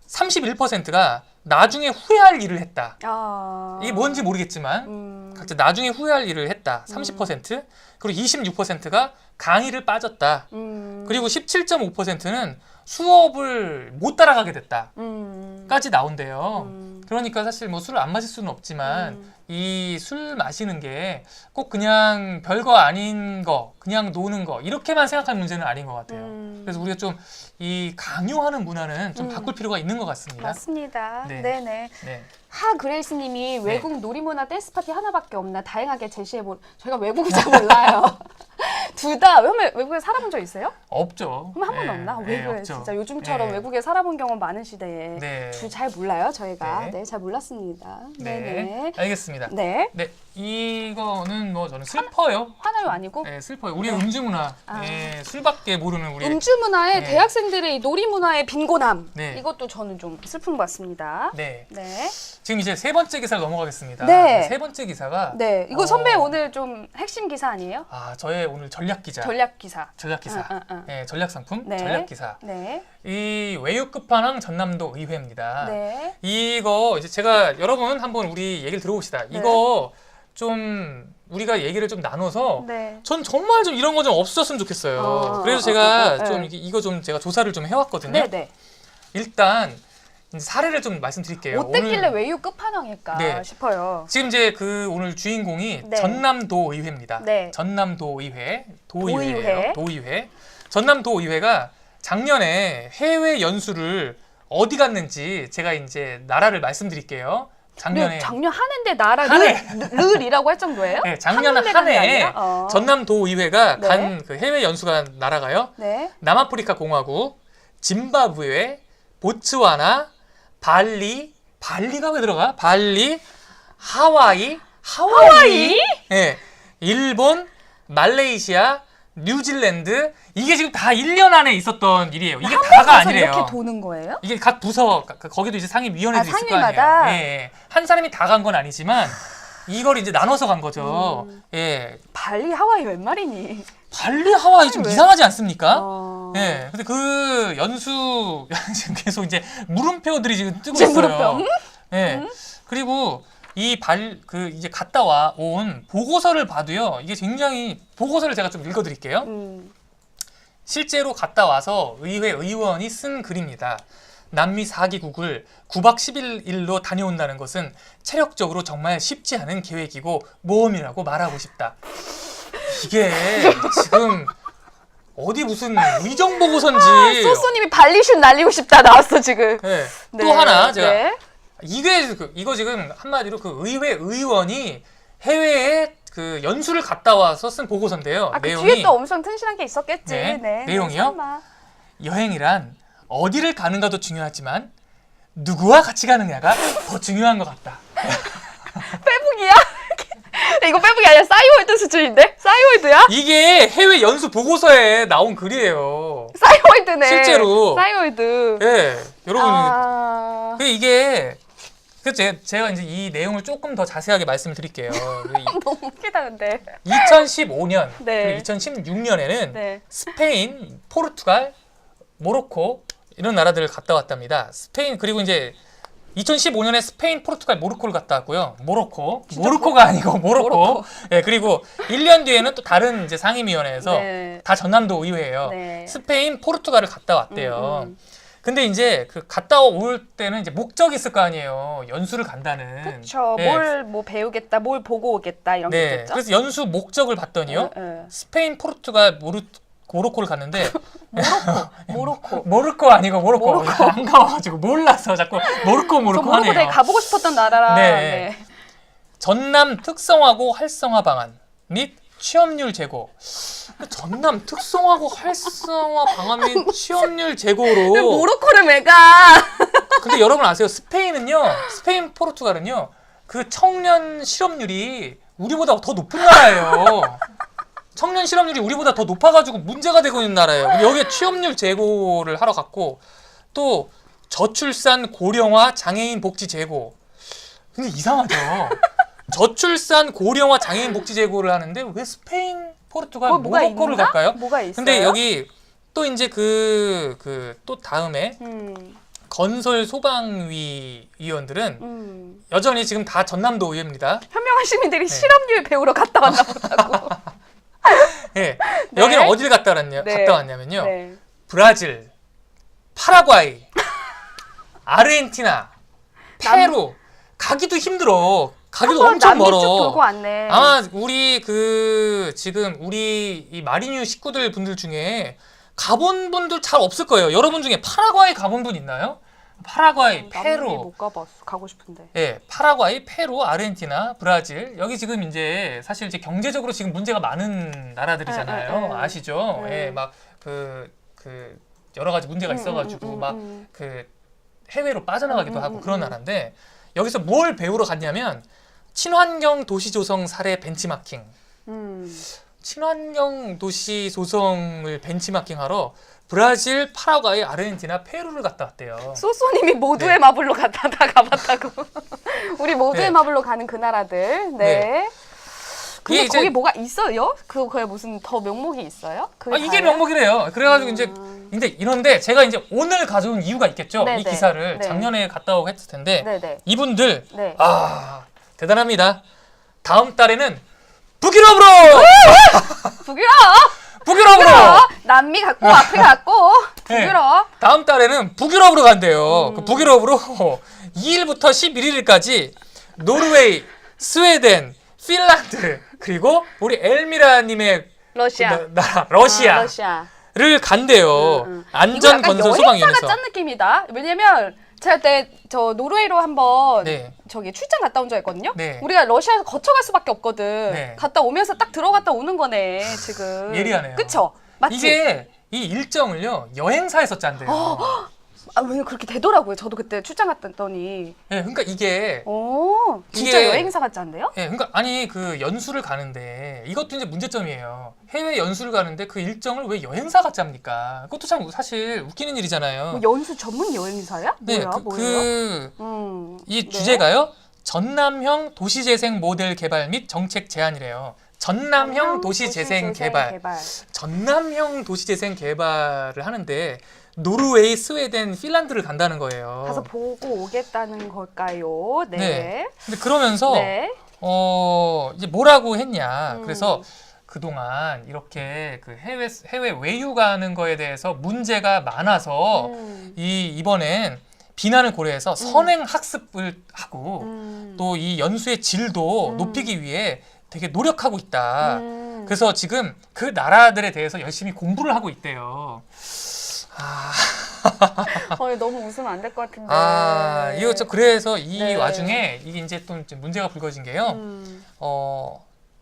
31%가 나중에 후회할 일을 했다. 이게 뭔지 모르겠지만 각자 나중에 후회할 일을 했다. 30%. 그리고 26%가 강의를 빠졌다. 그리고 17.5%는 수업을 못 따라가게 됐다. 까지 나온대요. 그러니까 사실 뭐 술을 안 마실 수는 없지만 이 술 마시는 게 꼭 그냥 별거 아닌 거, 그냥 노는 거 이렇게만 생각하는 문제는 아닌 것 같아요. 그래서 우리가 좀 이 강요하는 문화는 좀 바꿀 필요가 있는 것 같습니다. 맞습니다. 네. 네네. 네. 하그레이스님이 외국 놀이문화 댄스 파티 하나밖에 없나 다양하게 제시해보. 저희가 외국을 잘 몰라요. 둘 다 외국에 살아본 적 있어요? 없죠. 그럼 한 번도 없나? 외국에 없죠. 진짜 요즘처럼 네. 외국에 살아본 경험 많은 시대에 네. 둘 잘 몰라요 저희가. 네. 네, 잘 몰랐습니다. 네. 네네. 알겠습니다. 네. 네. 이거는 뭐 저는 슬퍼요. 하나요 아니고? 네, 슬퍼요. 우리 음주 문화. 네, 술밖에 모르는 우리. 음주 문화에 네. 대학생들의 이 놀이 문화의 빈곤함. 네. 이것도 저는 좀 슬픈 것 같습니다. 네. 네. 지금 이제 세 번째 기사로 넘어가겠습니다. 네. 세 번째 기사가 네. 이거 선배 오늘 좀 핵심 기사 아니에요? 저의 오늘 전략 기자. 전략 기사. 전략 기사. 응. 네, 전략 상품, 네. 전략 기사. 네. 이 외유 끝판왕 전남도 의회입니다. 네. 이거 이제 제가 여러분 한번 우리 얘기를 들어봅시다. 네. 이거 좀 우리가 얘기를 좀 나눠서 네. 전 정말 좀 이런 거 좀 없었으면 좋겠어요. 그래서 제가 좀 이거 좀 제가 조사를 좀 해왔거든요. 네네. 일단 이제 사례를 좀 말씀드릴게요. 어땠길래 외유 끝판왕일까 네. 싶어요. 지금 이제 그 오늘 주인공이 네. 전남도의회입니다. 네. 전남도의회, 도의회. 도의회예요. 도의회. 전남도의회가 작년에 해외 연수를 어디 갔는지 제가 이제 나라를 말씀드릴게요. 작년에 작년 한 해인데 나라 한 해. 르이라고 할 정도예요? 네, 작년 한 한 해에 해에 아니라? 전남도의회가 네. 간 그 해외 연수가 나라가요. 네. 남아프리카 공화국, 짐바브웨, 보츠와나, 발리가 왜 들어가? 발리, 하와이? 네, 일본, 말레이시아, 뉴질랜드 이게 지금 다 1년 안에 있었던 일이에요. 이게 다가 아니래요. 이렇게 도는 거예요? 이게 각 부서 거기도 이제 상임위원회도 있을 거 상임마다? 아니에요. 예. 한 사람이 다 간 건 아니지만 이걸 이제 나눠서 간 거죠. 예. 발리 하와이 웬 말이니? 발리 하와이 좀 왜? 이상하지 않습니까? 네. 예. 근데 그 연수 지금 계속 이제 물음표들이 지금 뜨고 지금 있어요. 물음표? 예. 그리고 이 이제 갔다 온 보고서를 봐도요. 이게 굉장히 보고서를 제가 좀 읽어드릴게요. 실제로 갔다 와서 의회 의원이 쓴 글입니다. 남미 4기국을 9박 11일로 다녀온다는 것은 체력적으로 정말 쉽지 않은 계획이고 모험이라고 말하고 싶다. 이게 지금 어디 무슨 의정 보고서인지. 소소님이 발리슛 날리고 싶다 나왔어 지금. 네. 네. 또 하나 제가 네. 이거 지금 한마디로 그 의회 의원이 해외에 그 연수를 갔다 와서 쓴 보고서인데요. 그 내용이 뒤에 또 엄청 튼실한 게 있었겠지. 네. 네. 내용이요? 설마. 여행이란 어디를 가는가도 중요하지만 누구와 같이 가느냐가 더 중요한 것 같다. 빼북이야? 이거 빼북이 아니라 싸이월드 수준인데? 싸이월드야? 이게 해외 연수 보고서에 나온 글이에요. 싸이월드네. 실제로. 싸이월드. 예, 여러분 아... 이게 제가 이제 이 내용을 조금 더 자세하게 말씀을 드릴게요. 너무 웃기다 근데. 2015년 네. 그리고 2016년에는 네. 스페인, 포르투갈, 모로코 이런 나라들을 갔다 왔답니다. 스페인 그리고 이제 2015년에 스페인, 포르투갈, 모로코를 갔다 왔고요. 모로코가 아니고 모로코. 예, 그리고 1년 뒤에는 또 다른 이제 상임위원회에서 네. 다 전남도 의회예요. 네. 스페인, 포르투갈을 갔다 왔대요. 근데 이제 그 갔다 올 때는 이제 목적이 있을 거 아니에요. 연수를 간다는. 그렇죠. 예. 뭘 뭐 배우겠다, 뭘 보고 오겠다 이런 게 네. 있겠죠. 그래서 연수 목적을 봤더니요. 네. 스페인, 포르투갈, 모로코를 갔는데 모로코 아니고 모로코. 안 가봐가지고 몰라서 자꾸 모로코 저 모로코 하네요. 되게 가보고 싶었던 나라라. 네. 네. 전남 특성화고 활성화 방안 및 취업률 제고. 전남 특성화고 활성화 방안 및 취업률 제고로. 모로코를 왜 가? 근데 여러분 아세요? 스페인, 포르투갈은요. 그 청년 실업률이 우리보다 더 높은 나라예요. 청년 실업률이 우리보다 더 높아가지고 문제가 되고 있는 나라예요. 근데 여기에 취업률 제고를 하러 갔고 또 저출산 고령화 장애인 복지 제고. 근데 이상하죠. 저출산 고령화 장애인 복지 제고를 하는데 왜 스페인, 포르투갈, 모로코를 갈까요? 뭐가 있어요? 근데 여기 또 이제 또 다음에 건설 소방위 위원들은 여전히 지금 다 전남도 의회입니다. 현명한 시민들이 실업률 배우러 갔다 왔나 보다고. 예. 네. 여기는 어디를 갔다 네. 왔냐면요. 네. 브라질, 파라과이, 아르헨티나, 페루. 가기도 힘들어. 가기도 엄청 멀어. 남미 쭉 돌고 왔네. 아마 지금 우리 이 마리뉴 식구들 분들 중에 가본 분들 잘 없을 거예요. 여러분 중에 파라과이 가본 분 있나요? 파라과이, 페루. 남미 못 가봤어. 가고 싶은데. 예, 파라과이, 페루, 아르헨티나, 브라질. 여기 지금 이제 사실 이제 경제적으로 지금 문제가 많은 나라들이잖아요. 아시죠? 예, 막 그 여러 가지 문제가 있어가지고 막 그 해외로 빠져나가기도 하고 그런 나라인데 여기서 뭘 배우러 갔냐면 친환경 도시 조성 사례 벤치마킹. 친환경 도시 조성을 벤치마킹하러 브라질, 파라과이, 아르헨티나, 페루를 갔다 왔대요. 소소님이 모두의 네. 마블로 다 가봤다고. 우리 모두의 네. 마블로 가는 그 나라들. 네. 네. 근데 이게 이제- 거기 뭐가 있어요? 그거에 무슨 더 명목이 있어요? 그게 이게 다예요? 명목이래요. 그래가지고 근데 이런데 제가 이제 오늘 가져온 이유가 있겠죠. 네네. 이 기사를 네. 작년에 갔다 오고 했을 텐데 네네. 이분들 네. 대단합니다. 다음 달에는 북유럽으로 북유럽으로 남미 갔고 아프리카 갔고 북유럽. 다음 달에는 북유럽으로 간대요. 그 북유럽으로 2일부터 11일까지 노르웨이, 스웨덴, 핀란드 그리고 우리 엘미라님의 러시아. 나라 러시아를 러시아. 간대요. 안전 건설 소방위원회에서. 여행사가 짠 느낌이다. 왜냐면 제가 그때 저 노르웨이로 한번 네. 저기 출장 갔다 온 적 있거든요. 네. 우리가 러시아에서 거쳐갈 수밖에 없거든. 네. 갔다 오면서 딱 들어갔다 오는 거네 지금. 예리하네요. 그쵸? 맞지? 이게 이 일정을요 여행사에서 짠대요. 왜 그렇게 되더라고요. 저도 그때 출장 갔더니. 예, 그러니까 이게 오, 진짜 이게- 여행사가 짠데요? 예, 그러니까 아니 그 연수를 가는데 이것도 이제 문제점이에요. 해외 연수를 가는데 그 일정을 왜 여행사가 짭니까? 그것도 참 사실 웃기는 일이잖아요. 뭐 연수 전문 여행사야? 네, 뭐야? 뭐예요? 이 네. 주제가요. 전남형 도시재생 모델 개발 및 정책 제안이래요. 전남형 도시재생 개발. 전남형 도시재생 개발을 하는데 노르웨이, 스웨덴, 핀란드를 간다는 거예요. 가서 보고 오겠다는 걸까요? 네. 네. 근데 그러면서 네. 이제 뭐라고 했냐. 그래서 그동안 이렇게 그 해외 외유 가는 거에 대해서 문제가 많아서 이번엔 비난을 고려해서 선행 학습을 하고 또 이 연수의 질도 높이기 위해 되게 노력하고 있다. 그래서 지금 그 나라들에 대해서 열심히 공부를 하고 있대요. 너무 웃으면 안 될 것 같은데. 이거 그래서 이 네. 와중에 이게 이제 또 문제가 불거진 게요.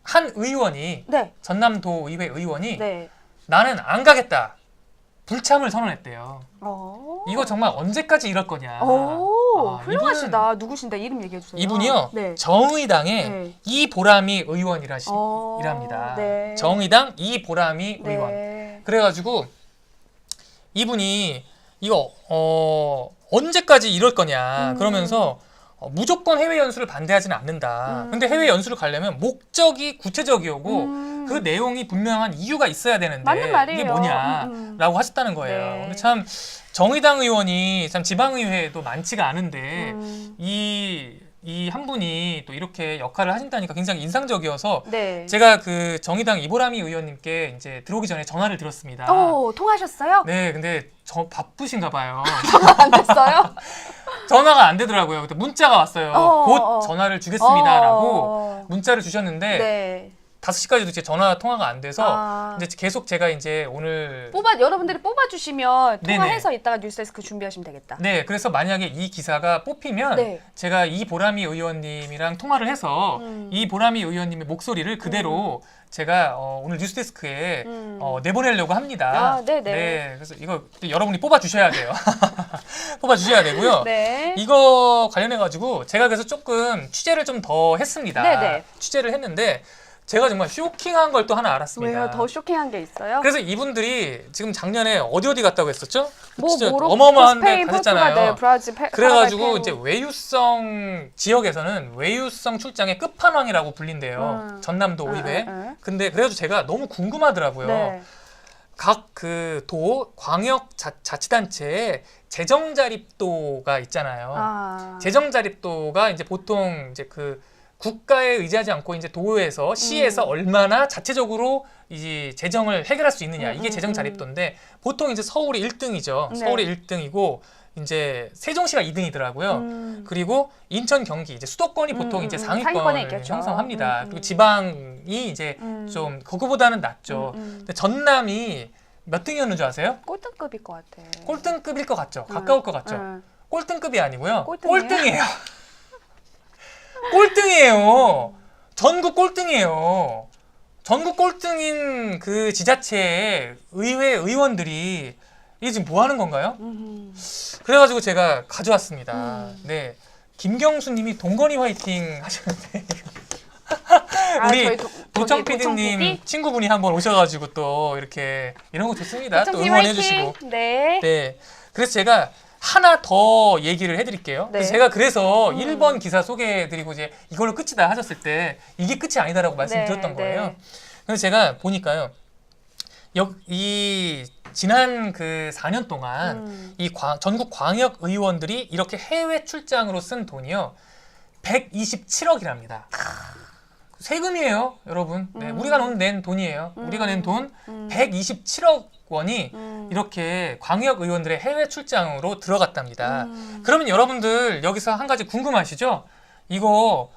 한 의원이 네. 전남도 의회 의원이 네. 나는 안 가겠다. 불참을 선언했대요. 어. 이거 정말 언제까지 이럴 거냐. 오, 아, 훌륭하시다. 누구신데 이름 얘기해 주세요. 이분이요. 네. 정의당의 네. 이보람이 의원이랍니다. 네. 정의당 이보람이 네. 의원. 그래가지고 이분이 이거 언제까지 이럴 거냐 그러면서 무조건 해외 연수를 반대하지는 않는다. 근데 해외 연수를 가려면 목적이 구체적이고 그 내용이 분명한 이유가 있어야 되는데 맞는 말이에요. 이게 뭐냐라고 하셨다는 거예요. 네. 근데 참 정의당 의원이 참 지방의회도 많지가 않은데 이 한 분이 또 이렇게 역할을 하신다니까 굉장히 인상적이어서 네. 제가 그 정의당 이보람이 의원님께 이제 들어오기 전에 전화를 드렸습니다. 오, 통하셨어요? 네, 근데 바쁘신가 봐요. 안 됐어요? 전화가 안 되더라고요. 근데 문자가 왔어요. 곧 전화를 주겠습니다라고 문자를 주셨는데 네. 5시까지도 이제 전화 통화가 안 돼서 아. 이제 계속 제가 이제 오늘 여러분들이 뽑아주시면 네네. 통화해서 이따가 뉴스데스크 준비하시면 되겠다. 네, 그래서 만약에 이 기사가 뽑히면 네. 제가 이 보람이 의원님이랑 통화를 해서 이 보람이 의원님의 목소리를 그대로 제가 오늘 뉴스데스크에 내보내려고 합니다. 아, 네네. 네, 그래서 이거 여러분이 뽑아주셔야 돼요. 뽑아주셔야 되고요. 네. 이거 관련해가지고 제가 그래서 조금 취재를 좀 더 했습니다. 네네. 취재를 했는데 제가 정말 쇼킹한 걸 또 하나 알았습니다. 왜요? 더 쇼킹한 게 있어요? 그래서 이분들이 지금 작년에 어디 갔다고 했었죠? 진짜 모로코, 어마어마한 데 스페인, 가셨잖아요. 포르투갈, 네, 브라질, 그래가지고 페루. 이제 외유성 지역에서는 외유성 출장의 끝판왕이라고 불린대요. 전남도 오입에. 근데 그래가지고 제가 너무 궁금하더라고요. 네. 각 그 도 광역 자치단체에 재정 자립도가 있잖아요. 아. 재정 자립도가 이제 보통 이제 그 국가에 의지하지 않고 이제 도에서 시에서 얼마나 자체적으로 이 재정을 해결할 수 있느냐 이게 재정 자립도인데 보통 이제 서울이 1등이죠. 네. 서울이 1등이고 이제 세종시가 2등이더라고요. 그리고 인천, 경기 이제 수도권이 보통 이제 상위권에 상위권을 있겠죠. 형성합니다. 그리고 지방이 이제 좀 그거보다는 낮죠. 근데 전남이 몇 등이었는 줄 아세요? 꼴등급일 것 같아. 꼴등급일 것 같죠. 가까울 것 같죠. 꼴등급이 아니고요. 꼴등이에요? 꼴등이에요. 꼴등이에요. 전국 꼴등이에요. 전국 꼴등인 그 지자체의 의회 의원들이 이게 지금 뭐 하는 건가요? 그래가지고 제가 가져왔습니다. 네. 김경수님이 동건이 화이팅 하셨는데. 우리 저희 도청 도청 PD님 PD? 친구분이 한번 오셔가지고 또 이렇게 이런 거 좋습니다. 또 도청 PD 응원해주시고. 화이팅! 네. 네. 그래서 제가 하나 더 얘기를 해드릴게요. 네. 제가 그래서 1번 기사 소개해드리고 이제 이걸로 끝이다 하셨을 때 이게 끝이 아니다라고 말씀드렸던 네, 거예요. 네. 그래서 제가 보니까요. 이 지난 그 4년 동안 이 전국 광역 의원들이 이렇게 해외 출장으로 쓴 돈이요. 127억이랍니다. 세금이에요, 여러분. 네, 우리가 낸 돈이에요. 우리가 낸 돈 127억 원이 이렇게 광역 의원들의 해외 출장으로 들어갔답니다. 그러면 여러분들 여기서 한 가지 궁금하시죠? 이거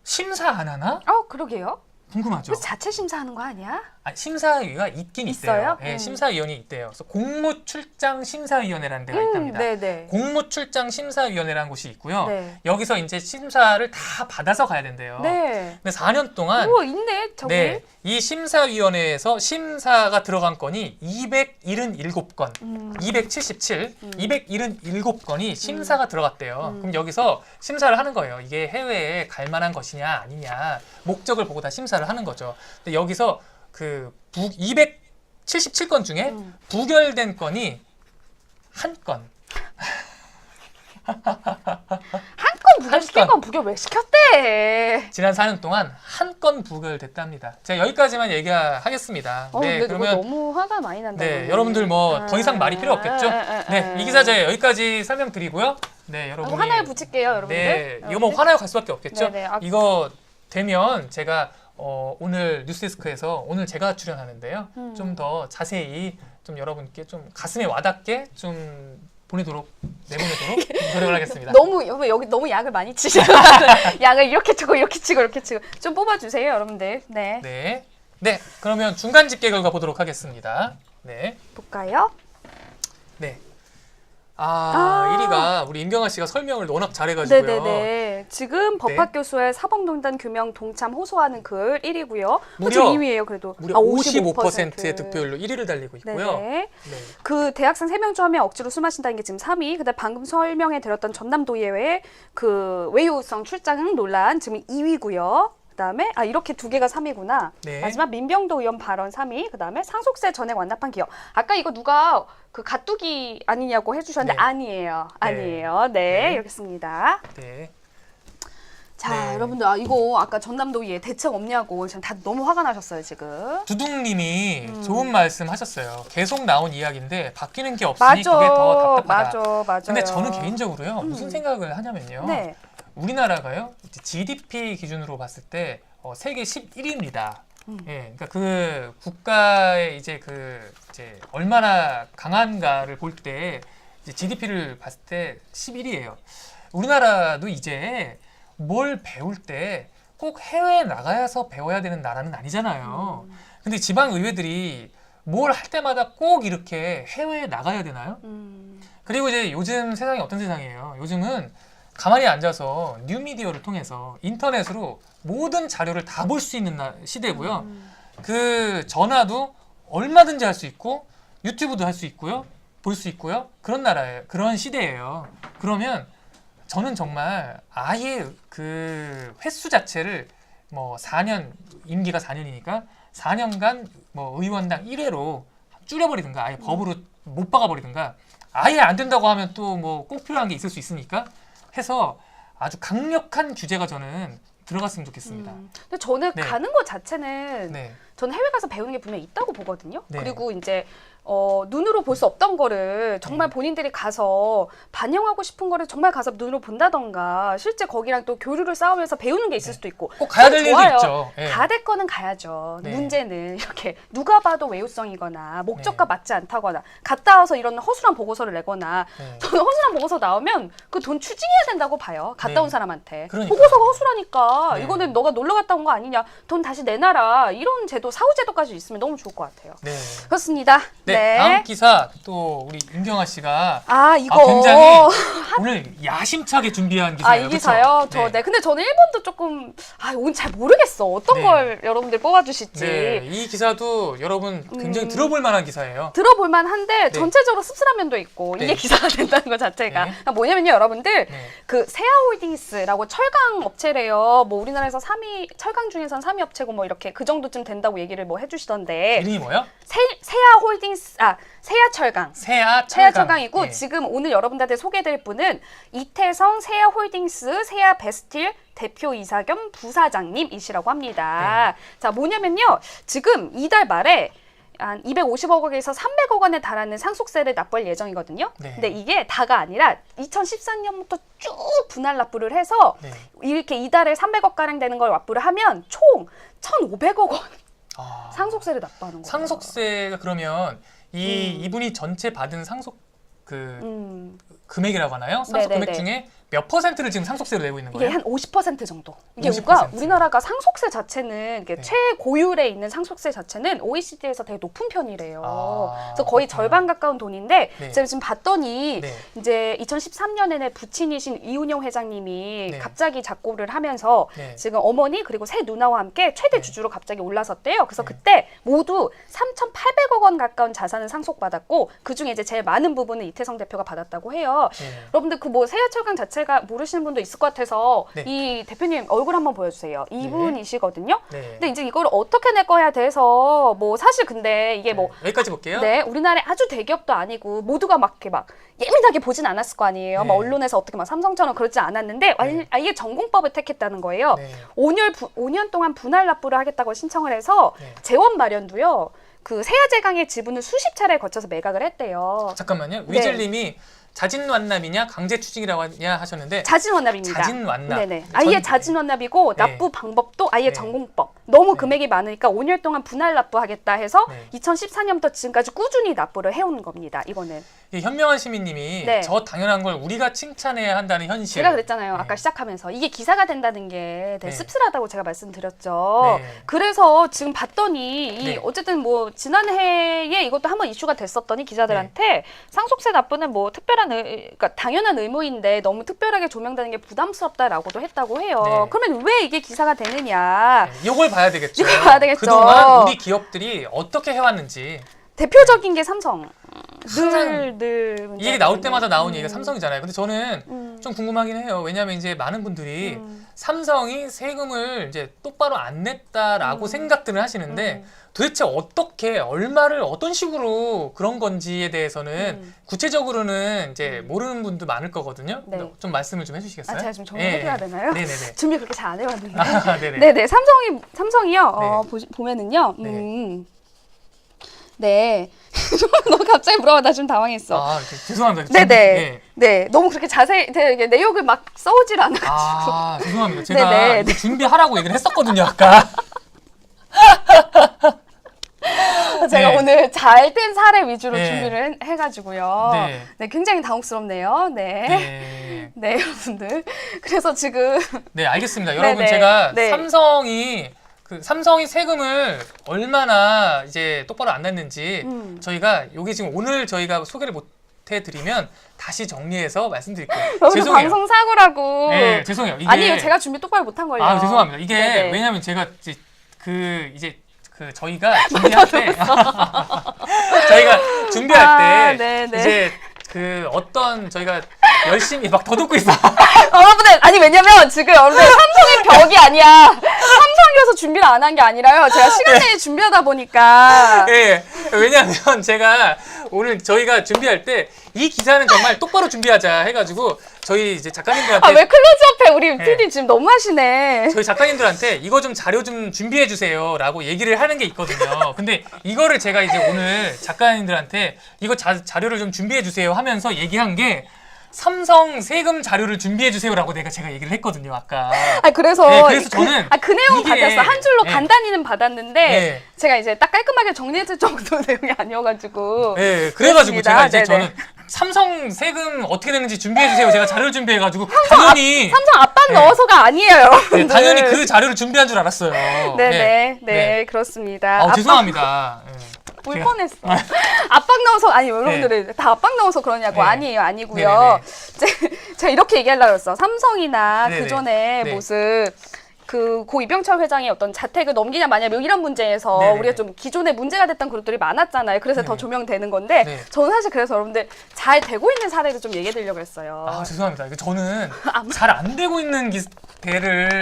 심사 안 하나? 그러게요. 궁금하죠? 그래서 자체 심사하는 거 아니야? 심사위가 있긴 있어요? 있대요. 네, 심사위원이 있대요. 그래서 공무출장 심사위원회라는 데가 있답니다. 네네. 공무출장 심사위원회라는 곳이 있고요. 네. 여기서 이제 심사를 다 받아서 가야 된대요. 네. 근데 4년 동안 오, 있네, 저기. 네, 이 심사위원회에서 심사가 들어간 건이 277건, 277, 277건이 심사가 들어갔대요. 그럼 여기서 심사를 하는 거예요. 이게 해외에 갈 만한 것이냐 아니냐 목적을 보고 다 심사를 하는 거죠. 근데 여기서 그 277건 중에 부결된 건이 한 건. 한 건 부결시킨 건 부결 왜 시켰대? 지난 4년 동안 한 건 부결됐답니다. 제가 여기까지만 얘기하겠습니다. 네, 근데 그러면 너무 화가 많이 난다. 네, 여러분들 뭐 더 이상 말이 필요 없겠죠? 네, 이 기사 제가 여기까지 설명드리고요. 네, 여러분이 하나에 붙일게요, 여러분들. 네, 이거 뭐 화나요 갈 수밖에 없겠죠? 네네. 이거 되면 제가 오늘 뉴스데스크에서 오늘 제가 출연하는데요. 좀 더 자세히 좀 여러분께 좀 가슴에 와닿게 좀 내보내도록 노력을 하겠습니다. 여기 너무 약을 많이 치시고 약을 이렇게 치고 이렇게 치고 이렇게 치고 좀 뽑아주세요, 여러분들. 네. 네. 네, 그러면 중간 집계 결과 보도록 하겠습니다. 네. 볼까요? 네. 아. 1위가 우리 임경아 씨가 설명을 워낙 잘해가지고요. 네네네. 지금 법학교수의 사법농단 규명 동참 호소하는 글 1위고요. 무려 2위예요, 그래도. 무려 55%의 득표율로 1위를 달리고 있고요. 네네. 네. 그 대학생 3명 중 1명 억지로 술 마신다는 게 지금 3위. 그다음 방금 설명해 드렸던 전남도예외의 그 외유성 출장 논란 지금 2위고요. 그다음에 이렇게 두 개가 3위구나. 네. 마지막 민병도 의원 발언 3위. 그다음에 상속세 전액 완납한 기업. 아까 이거 누가 그 가뚜기 아니냐고 해주셨는데 네. 아니에요. 아니에요. 네, 네. 이렇게 씁니다. 네. 자, 네. 여러분들 이거 아까 전남도의회 대책 없냐고 지금 다들 너무 화가 나셨어요 지금. 두둥님이 좋은 말씀 하셨어요. 계속 나온 이야기인데 바뀌는 게 없으니 그게 더 답답하다. 맞아. 근데 저는 개인적으로 무슨 생각을 하냐면요. 네. 우리나라가요, 이제 GDP 기준으로 봤을 때 세계 11위입니다. 예, 그러니까 그 국가의 이제 이제 얼마나 강한가를 볼 때 GDP를 봤을 때 11위예요. 우리나라도 이제 뭘 배울 때 꼭 해외에 나가서 배워야 되는 나라는 아니잖아요. 근데 지방 의회들이 뭘 할 때마다 꼭 이렇게 해외에 나가야 되나요? 그리고 이제 요즘 세상이 어떤 세상이에요? 요즘은 가만히 앉아서 뉴미디어를 통해서 인터넷으로 모든 자료를 다 볼 수 있는 시대고요. 그 전화도 얼마든지 할 수 있고 유튜브도 할 수 있고요. 볼 수 있고요. 그런 나라예요. 그런 시대예요. 그러면 저는 정말 아예 그 횟수 자체를 뭐 4년, 임기가 4년이니까 4년간 뭐 의원당 1회로 줄여버리든가 아예 법으로 못 박아버리든가 아예 안 된다고 하면 또 뭐 꼭 필요한 게 있을 수 있으니까 해서 아주 강력한 규제가 저는 들어갔으면 좋겠습니다. 근데 저는 네. 가는 것 자체는 네. 저는 해외 가서 배우는 게 분명히 있다고 보거든요. 네. 그리고 이제 눈으로 볼 수 없던 거를 정말 본인들이 가서 반영하고 싶은 거를 정말 가서 눈으로 본다던가 실제 거기랑 또 교류를 쌓으면서 배우는 게 있을 수도 있고 꼭 가야 될 그건 일도 좋아요. 있죠. 예. 가야 될 거는 가야죠. 네. 문제는 이렇게 누가 봐도 외유성이거나 목적과 맞지 않다거나 갔다 와서 이런 허술한 보고서를 내거나 네. 저는 허술한 보고서 나오면 그 돈 추징해야 된다고 봐요. 갔다 네. 온 사람한테. 그러니까요. 보고서가 허술하니까 네. 이거는 너가 놀러 갔다 온 거 아니냐. 돈 다시 내놔라. 이런 제도, 사후 제도까지 있으면 너무 좋을 것 같아요. 네. 그렇습니다. 네. 다음 기사 또 우리 임경아 씨가 이거 굉장히 오늘 야심차게 준비한 기사예요. 이 기사요? 그쵸? 네. 근데 저는 1번도 조금 오늘 잘 모르겠어. 어떤 네. 걸 여러분들 뽑아주실지. 네. 이 기사도 여러분 굉장히 들어볼 만한 기사예요. 들어볼 만한데 네. 전체적으로 씁쓸한 면도 있고 네. 이게 기사가 된다는 것 자체가 네. 그러니까 뭐냐면요, 여러분들 네. 그 세아홀딩스라고 철강 업체래요. 뭐 우리나라에서 3위 철강 중에선 3위 업체고 뭐 이렇게 그 정도쯤 된다고 얘기를 뭐 해주시던데 이름이 뭐요? 세아홀딩스 세아철강. 세아철강. 세아철강이고 네. 지금 오늘 여러분들한테 소개해드릴 분은 이태성 세아홀딩스 세아베스틸 대표이사 겸 부사장님이시라고 합니다. 자, 뭐냐면요. 지금 이달 말에 한 250억 원에서 300억 원에 달하는 상속세를 납부할 예정이거든요. 네. 근데 이게 다가 아니라 2014년부터 쭉 분할 납부를 해서 네. 이렇게 이달에 300억 가량 되는 걸 납부를 하면 총 1,500억 원 상속세를 납부하는 거예요. 상속세가 그러면 이분이 전체 받은 상속 금액이라고 하나요? 상속 네네네. 금액 중에 몇 퍼센트를 지금 상속세를 내고 있는 이게 거예요? 한 50% 정도. 이게 50%. 우리나라가 상속세 자체는 이게 네. 최고율에 있는 상속세 자체는 OECD에서 되게 높은 편이래요. 그래서 거의 그렇구나. 절반 가까운 돈인데 네. 제가 지금 봤더니 네. 이제 2013년에는 부친이신 이운용 회장님이 네. 갑자기 작고를 하면서 네. 지금 어머니 그리고 새 누나와 함께 최대 네. 주주로 갑자기 올라섰대요. 그래서 네. 그때 모두 3,800억 원 가까운 자산을 상속받았고 그중에 이제 제일 많은 부분은 이태성 대표가 받았다고 해요. 네. 여러분들 그 뭐 세아철강 자체가 모르시는 분도 있을 것 같아서 네. 이 대표님 얼굴 한번 보여주세요. 이분이시거든요. 네. 근데 이제 이걸 어떻게 낼 거야 돼서 뭐 사실 근데 이게 뭐 여기까지 볼게요. 네, 우리나라의 아주 대기업도 아니고 모두가 막 이렇게 막 예민하게 보진 않았을 거 아니에요. 네. 막 언론에서 어떻게 막 삼성처럼 그러지 않았는데 네. 아예 전공법을 택했다는 거예요. 네. 5년 동안 분할 납부를 하겠다고 신청을 해서 네. 재원 마련도요. 그 세아제강의 지분을 수십 차례 거쳐서 매각을 했대요. 잠깐만요. 네. 위즐님이 자진완납이냐 강제추징이라고 하셨는데 자진완납입니다. 자진완납. 네네. 아예 자진완납이고 네. 납부 방법도 아예 네. 전공법. 너무 금액이 많으니까 5년 동안 분할 납부하겠다 해서 네. 2014년부터 지금까지 꾸준히 납부를 해온 겁니다. 이거는. 이 현명한 시민님이 네. 저 당연한 걸 우리가 칭찬해야 한다는 현실. 제가 그랬잖아요. 네. 아까 시작하면서 이게 기사가 된다는 게 되게 네. 씁쓸하다고 제가 말씀드렸죠. 네. 그래서 지금 봤더니 이 네. 어쨌든 뭐 지난해에 이것도 한번 이슈가 됐었더니 기자들한테 상속세 납부는 뭐 특별한 그러니까 당연한 의무인데 너무 특별하게 조명되는 게 부담스럽다라고도 했다고 해요. 네. 그러면 왜 이게 기사가 되느냐? 이걸 봐야 되겠죠. 이걸 봐야 되겠죠. 그동안 우리 기업들이 어떻게 해왔는지. 대표적인 게 삼성. 항상 늘 이 얘기 나올 때마다 나오는 음. 얘기가 삼성이잖아요. 근데 저는 좀 궁금하긴 해요. 왜냐하면 이제 많은 분들이 음. 삼성이 세금을 이제 똑바로 안 냈다라고 생각들을 하시는데 도대체 어떻게 얼마를 어떤 식으로 그런 건지에 대해서는 구체적으로는 이제 모르는 분도 많을 거거든요. 네. 좀 말씀을 좀 해주시겠어요? 아, 제가 지금 정리해줘야 되나요? 네네네. 준비 그렇게 잘 안 해왔는데. 아, 네네. 네네. 삼성이요. 보면은요. 네. 너무 갑자기 물어봐. 나 좀 당황했어. 아, 죄송합니다. 네네. 네. 네. 너무 그렇게 자세히 되게 내용을 막 써오질 않아가지고. 아, 죄송합니다. 제가 네네. 이거 준비하라고 얘기를 했었거든요, 아까. 제가 네. 오늘 잘 된 사례 위주로 네. 준비를 해가지고요. 네. 네. 굉장히 당혹스럽네요. 네. 네. 네, 여러분들. 그래서 지금. 네, 알겠습니다. 네네. 여러분, 제가 네. 삼성이 세금을 얼마나 이제 똑바로 안 냈는지 저희가 여기 지금 오늘 저희가 소개를 못 해드리면 다시 정리해서 말씀드릴게요. 여러분 죄송해요. 방송 사고라고. 네, 죄송해요. 이게 아니요, 제가 준비 똑바로 못한 걸요. 아, 죄송합니다. 이게 네네. 왜냐면 제가 저희가 준비할 때 저희가 준비할 때 네네. 이제 어떤 저희가 열심히 막 더듬고 있어. 여러분들, 아니, 왜냐면 지금 여러분들 삼성의 벽이 아니야. 삼성이어서 준비를 안 한 게 아니라요. 제가 시간 내에 준비하다 보니까. 예, 왜냐하면 제가 오늘 저희가 준비할 때 이 기사는 정말 똑바로 준비하자 해가지고 저희 이제 작가님들한테 아, 왜 클로즈업해? 우리 네. PD 지금 너무 하시네. 저희 작가님들한테 이거 좀 자료 좀 준비해 주세요라고 얘기를 하는 게 있거든요. 근데 이거를 제가 이제 오늘 작가님들한테 이거 자료를 좀 준비해 주세요 하면서 얘기한 게 삼성 세금 자료를 준비해 주세요라고 제가 얘기를 했거든요, 아까. 아, 그래서. 네, 그래서 저는 그 내용 이게- 받았어. 한 줄로 네. 간단히는 받았는데. 네. 제가 이제 딱 깔끔하게 정리해줄 정도 내용이 아니어가지고. 네, 그래가지고 그렇습니다. 제가 이제 네네. 저는 삼성 세금 어떻게 되는지 준비해 주세요. 제가 자료를 준비해가지고 당연히 삼성 앞방 네. 넣어서가 아니에요, 네, 여러분들. 당연히 그 자료를 준비한 줄 알았어요. 네, 그렇습니다. 죄송합니다. 네. 울 제가- 뻔했어. 압박 넣어서 아니 여러분들이 다 압박 넣어서 그러냐고. 네. 아니에요, 아니고요. 제가 이렇게 얘기하려고 했어. 삼성이나 네네. 그 전에 네. 무슨 고 이병철 회장의 어떤 자택을 넘기냐 마냐 뭐 이런 문제에서 네네네. 우리가 좀 기존에 문제가 됐던 그룹들이 많았잖아요. 그래서 더 네네. 조명되는 건데 네. 저는 사실 그래서 여러분들 잘 되고 있는 사례를 좀 얘기해 드리려고 했어요. 아, 죄송합니다. 이거 저는 잘 안 되고 있는 대를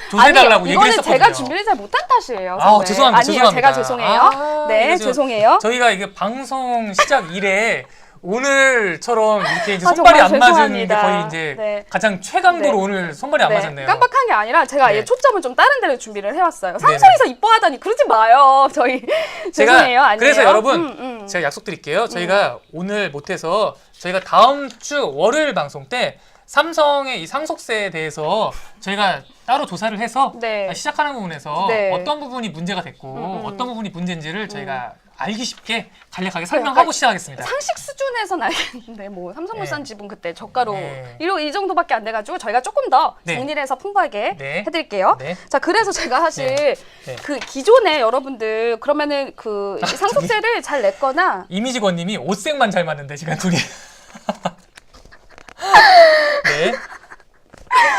조사해 아니, 달라고 얘기를 이거는 했었거든요. 제가 준비를 잘 못한 탓이에요. 아, 선배. 죄송합니다. 아니에요, 죄송합니다. 제가 죄송해요. 아, 네, 이거 저- 죄송해요. 저희가 이게 방송 시작 이래 오늘처럼 이렇게 이제 아, 손발이 정말 안 맞은 게 죄송합니다. 거의 이제 네. 가장 최강도로 네. 오늘 손발이 안 맞았네요. 깜빡한 게 아니라 제가 네. 얘 초점을 좀 다른 데로 준비를 해왔어요. 삼성에서 이뻐하다니 그러지 마요. 저희 죄송해요. 아니에요. 그래서 여러분 제가 약속드릴게요. 저희가 오늘 못해서 저희가 다음 주 월요일 방송 때 삼성의 이 상속세에 대해서 저희가 따로 조사를 해서 네. 시작하는 부분에서 네. 어떤 부분이 문제가 됐고 어떤 부분이 문제인지를 저희가 알기 쉽게 간략하게 설명하고 약간 시작하겠습니다. 상식 수준에서는 알겠는데 뭐 삼성물산 네. 지분 그때 저가로 네. 이 정도밖에 안 돼가지고 저희가 조금 더 네. 정리를 해서 풍부하게 네. 해드릴게요. 네. 자, 그래서 제가 사실 네. 네. 그 기존에 여러분들 그러면은 그 상속세를 잘 냈거나 이미지권님이 옷색만 잘 맞는데 시간 둘이. 네.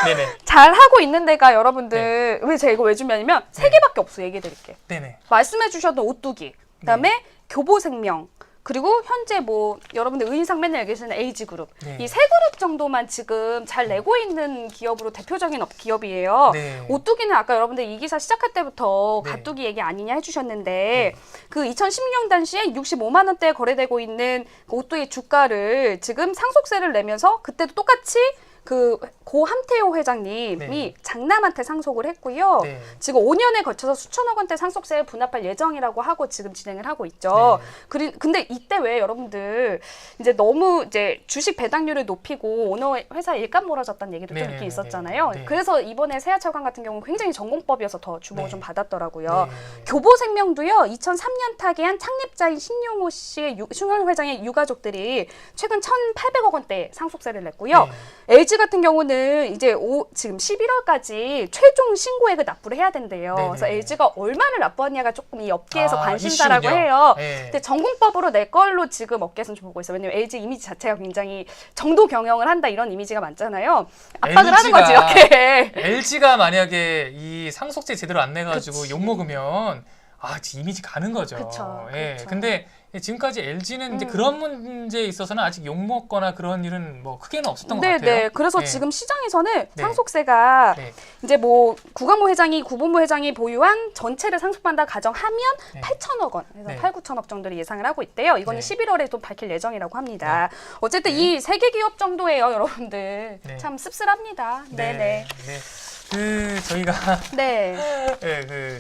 네네. 잘 하고 있는 데가 여러분들 왜 제가 이거 왜 준비하냐면 세 개밖에 없어. 얘기해 드릴게. 네네. 말씀해 주셨던 오뚜기, 그다음에 교보생명, 그리고 현재 뭐 여러분들 의인상 맨날 얘기하시는 에이지그룹, 네. 이 세 그룹 정도만 지금 잘 내고 있는 기업으로 대표적인 기업이에요. 네. 오뚜기는 아까 여러분들 이 기사 시작할 때부터 네. 가뚜기 얘기 아니냐 해주셨는데 그 2016년 당시에 65만 원대에 거래되고 있는 그 오뚜기 주가를 지금 상속세를 내면서 그때도 똑같이 그 고 함태호 회장님이 네. 장남한테 상속을 했고요. 네. 지금 5년에 거쳐서 수천억 원대 상속세를 분납할 예정이라고 하고 지금 진행을 하고 있죠. 네. 근데 이때 왜 여러분들 이제 너무 이제 주식 배당률을 높이고 오너 회사 일감 몰아줬다는 얘기도 좀 네, 있긴 네, 있었잖아요. 네. 그래서 이번에 세아철강 같은 경우는 굉장히 전공법이어서 더 주목을 네. 좀 받았더라고요. 네. 교보생명도요. 2003년 타계한 창립자인 신용호 씨의 신용호 회장의 유가족들이 최근 1,800억 원대 상속세를 냈고요. 네. LG 같은 경우는 이제 지금 11월까지 최종 신고액을 납부를 해야 된대요. 네네. 그래서 LG가 얼마를 납부하냐가 조금 이 업계에서 아, 관심사라고 이슈군요. 해요. 네. 근데 전공법으로 낼 걸로 지금 업계에서는 좀 보고 있어요. 왜냐면 LG 이미지 자체가 굉장히 정도 경영을 한다 이런 이미지가 많잖아요. 압박을 하는 거지 이렇게. LG가 만약에 이 상속세 제대로 안 내가지고 욕 먹으면 이미지 가는 거죠. 그쵸, 예. 그쵸. 근데 지금까지 LG는 이제 그런 문제에 있어서는 아직 욕 먹거나 그런 일은 뭐 크게는 없었던 것 같아요. 네. 그래서 네. 지금 시장에서는 네. 상속세가 네. 이제 뭐 구간모 회장이 구본모 회장이 보유한 전체를 상속받는다 가정하면 네. 8천억 원, 그래서 네. 8, 9천억 정도를 예상을 하고 있대요. 이거는 네. 11월에 또 밝힐 예정이라고 합니다. 어쨌든 이 세계 기업 정도예요, 여러분들. 네. 참 씁쓸합니다. 네네. 저희가 네.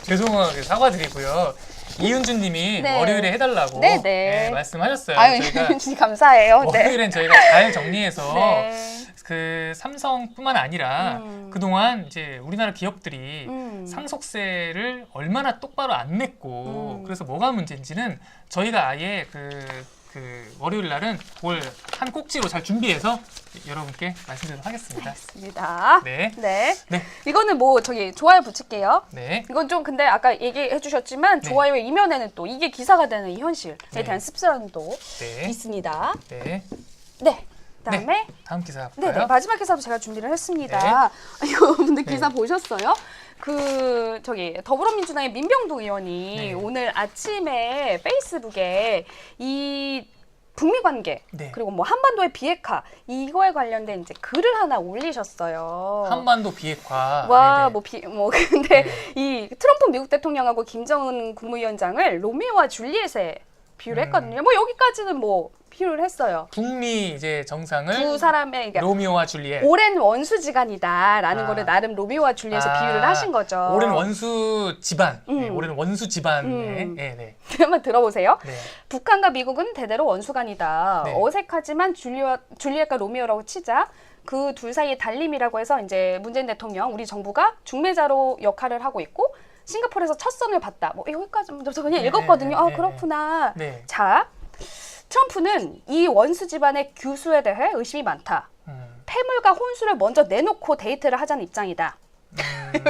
죄송하게 사과드리고요. 이은주님이 네. 월요일에 해달라고 네네. 말씀하셨어요. 아유, 저희가 감사해요. 네. 월요일엔 저희가 잘 정리해서 네. 그 삼성뿐만 아니라 그동안 이제 우리나라 기업들이 상속세를 얼마나 똑바로 안 냈고 그래서 뭐가 문제인지는 저희가 아예 그 월요일 날은 그걸 한 꼭지로 잘 준비해서 여러분께 말씀드리도록 하겠습니다. 알겠습니다. 네. 네. 네. 이거는 뭐 저기 좋아요 붙일게요. 네. 이건 좀 근데 아까 얘기해 주셨지만 네. 좋아요 이면에는 또 이게 기사가 되는 이 현실에 네. 대한 씁쓸함도 네. 있습니다. 네. 네. 그다음에 다음 기사 네, 볼까요? 마지막 기사도 제가 준비를 했습니다. 이거 근데 기사 보셨어요? 저기 더불어민주당의 민병두 의원이 네. 오늘 아침에 페이스북에 이 북미 관계 네. 그리고 뭐 한반도의 비핵화 이거에 관련된 이제 글을 하나 올리셨어요. 한반도 비핵화. 와, 네네. 근데 네. 이 트럼프 미국 대통령하고 김정은 국무위원장을 로미오와 줄리엣에 비유를 했거든요. 뭐 여기까지는 뭐 비유를 했어요. 북미 이제 정상을 두 사람의 그러니까 로미오와 줄리엣. 오랜 원수지간이다라는 아. 거를 나름 로미오와 줄리엣에 비유를 하신 거죠. 오랜 원수 집안. 네, 오랜 원수 집안의. 네, 네. 한번 들어보세요. 네. 북한과 미국은 대대로 원수간이다. 네. 어색하지만 줄리엣과 로미오라고 치자. 그 둘 사이의 달림이라고 해서 이제 문재인 대통령 우리 정부가 중매자로 역할을 하고 있고 싱가포르에서 첫 선을 봤다. 뭐 여기까지 저 그냥 네, 읽었거든요. 네, 네, 그렇구나. 네. 자, 트럼프는 이 원수 집안의 교수에 대해 의심이 많다. 폐물과 혼수를 먼저 내놓고 데이트를 하자는 입장이다.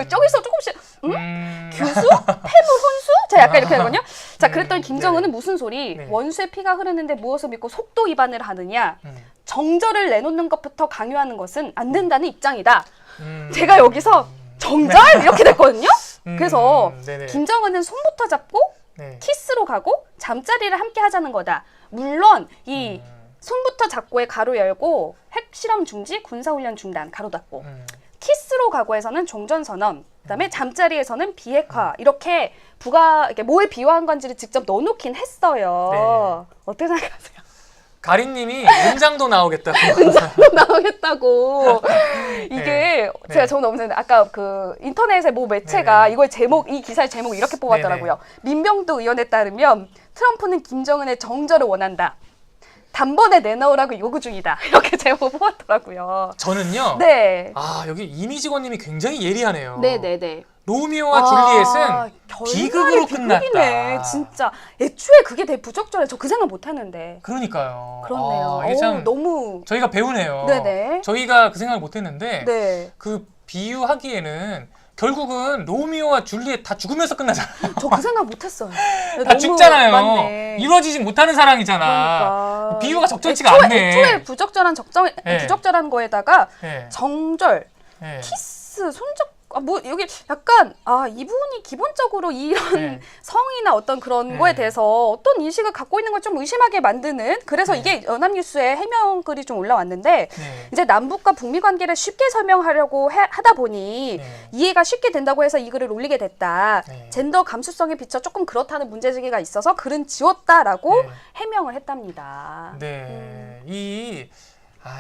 저기서 조금씩 교수? 폐물 혼수? 자 약간 이렇게 하거든요. 자 그랬더니 김정은은 무슨 소리? 네. 원수의 피가 흐르는데 무엇을 믿고 속도 위반을 하느냐? 정절을 내놓는 것부터 강요하는 것은 안 된다는 입장이다. 제가 여기서 정절? 이렇게 됐거든요. 그래서 네네. 김정은은 손부터 잡고 네. 키스로 가고 잠자리를 함께 하자는 거다. 물론 이 손부터 잡고에 가로 열고 핵실험 중지, 군사훈련 중단 가로 닫고 키스로 가고에서는 종전선언, 그다음에 잠자리에서는 비핵화 이렇게 이렇게 뭘 비유한 건지를 직접 넣어놓긴 했어요. 네. 어떻게 생각하세요? 가린님이 은장도 나오겠다고. 나오겠다고. 이게 제가 저는 너무 생각해. 아까 그 인터넷의 모 매체가 네. 이걸 이 기사의 제목을 이렇게 뽑았더라고요. 민병두 의원에 따르면 트럼프는 김정은의 정절을 원한다. 단번에 내놓으라고 요구 중이다. 이렇게 제목 뽑았더라고요. 저는요. 네. 여기 이미직원님이 굉장히 예리하네요. 네네네. 로미오와 줄리엣은 비극으로 끝났다. 비극이네. 진짜 애초에 그게 되게 부적절해. 저 그 생각 못했는데. 그러니까요. 그렇네요. 이게 참 너무. 저희가 배우네요. 네네. 저희가 그 생각을 못했는데 네. 그 비유하기에는 결국은 로미오와 줄리엣 다 죽으면서 끝나잖아요. 저 그 생각 못했어요. 다 죽잖아요. 맞네. 이루어지지 못하는 사랑이잖아. 그러니까. 비유가 적절치가 않네. 애초에 네. 부적절한 거에다가 네. 정절, 네. 키스, 손잡 여기 약간 이분이 기본적으로 이런 네. 성이나 어떤 그런 네. 거에 대해서 어떤 인식을 갖고 있는 걸 좀 의심하게 만드는 그래서 네. 이게 연합뉴스에 해명 글이 좀 올라왔는데 네. 이제 남북과 북미 관계를 쉽게 설명하려고 하다 보니 네. 이해가 쉽게 된다고 해서 이 글을 올리게 됐다. 네. 젠더 감수성에 비춰 조금 그렇다는 문제제기가 있어서 글은 지웠다라고 네. 해명을 했답니다. 네. 이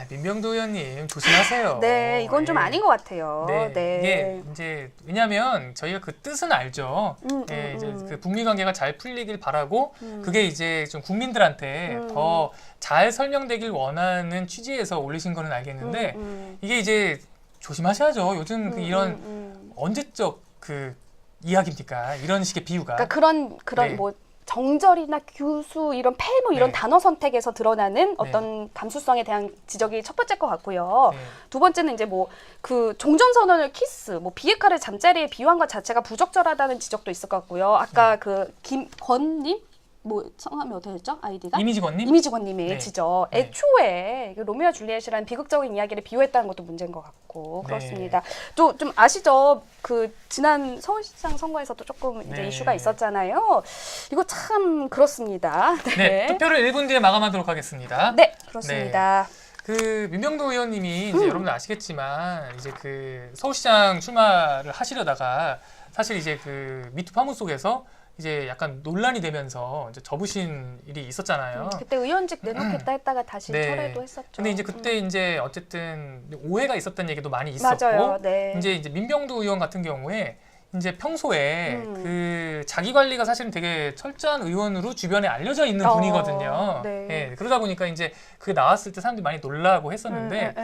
민병도 의원님 조심하세요. 네, 이건 좀 예. 아닌 것 같아요. 네, 네. 이게 이제 왜냐하면 저희가 그 뜻은 알죠. 예, 이제 그 북미 관계가 잘 풀리길 바라고 그게 이제 좀 국민들한테 더 잘 설명되길 원하는 취지에서 올리신 거는 알겠는데 이게 이제 조심하셔야죠. 요즘 그 이런 언제적 그 이야기입니까? 이런 식의 비유가. 그러니까 그런 네. 뭐 정절이나 교수 이런 폐모 이런 네. 단어 선택에서 드러나는 어떤 감수성에 대한 지적이 첫 번째 것 같고요. 네. 두 번째는 이제 뭐 그 종전선언을 키스, 뭐 비핵화를 잠자리에 비유한 것 자체가 부적절하다는 지적도 있을 것 같고요. 아까 그 김권님 뭐 성함이 어떻게 됐죠? 아이디가? 이미지권님? 이미지권님의 네. 지적. 네. 애초에 그 로미오와 줄리엣이라는 비극적인 이야기를 비유했다는 것도 문제인 것 같고 네. 그렇습니다. 또 좀 아시죠? 그 지난 서울시장 선거에서도 조금 이제 네. 이슈가 있었잖아요. 이거 참 그렇습니다. 네, 투표를 1분 뒤에 마감하도록 하겠습니다. 네, 그렇습니다. 그 민병도 의원님이 이제 여러분들 아시겠지만 이제 그 서울시장 출마를 하시려다가 사실 이제 그 미투 파문 속에서 이제 약간 논란이 되면서 이제 접으신 일이 있었잖아요. 그때 의원직 내놓겠다 했다가 다시 네. 철회도 했었죠. 근데 이제 그때 이제 어쨌든 오해가 있었던 얘기도 많이 있었고 맞아요. 네. 이제 민병도 의원 같은 경우에 이제 평소에 그 자기 관리가 사실은 되게 철저한 의원으로 주변에 알려져 있는 분이거든요. 네. 예, 그러다 보니까 이제 그게 나왔을 때 사람들이 많이 놀라고 했었는데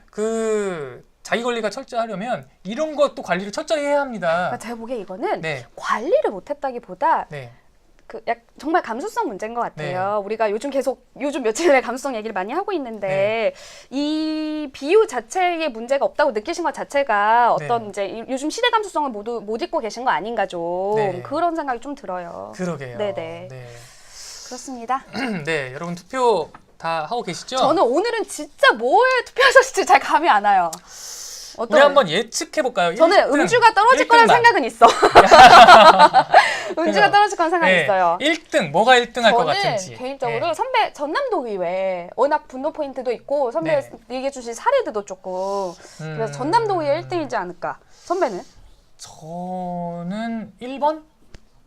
그 자기 관리가 철저하려면 이런 것도 관리를 철저히 해야 합니다. 그러니까 제가 보기에 이거는 네, 관리를 못했다기보다 네, 정말 감수성 문제인 것 같아요. 우리가 요즘 며칠 내에 감수성 얘기를 많이 하고 있는데 이 비유 자체에 문제가 없다고 느끼신 것 자체가 어떤 이제 요즘 시대 감수성을 모두 못 잊고 계신 거 아닌가 좀 네. 그런 생각이 좀 들어요. 그러게요. 네네. 네. 그렇습니다. 네, 여러분 투표 다 하고 계시죠? 저는 오늘은 진짜 뭐에 투표하셨을지 잘 감이 안 와요. 우리 한번 예측해 볼까요? 저는 음주가 떨어질 거라는 생각은 있어. 음주가 떨어질 거라는 생각이 있어요. 1등 뭐가 1등 할 것 저는 같은지. 개인적으로 네. 선배 전남도의 외에 워낙 분노 포인트도 있고 선배 네. 얘기해 주신 사례들도 조금 그래서 전남도의 1등이지 않을까. 선배는? 저는 1번?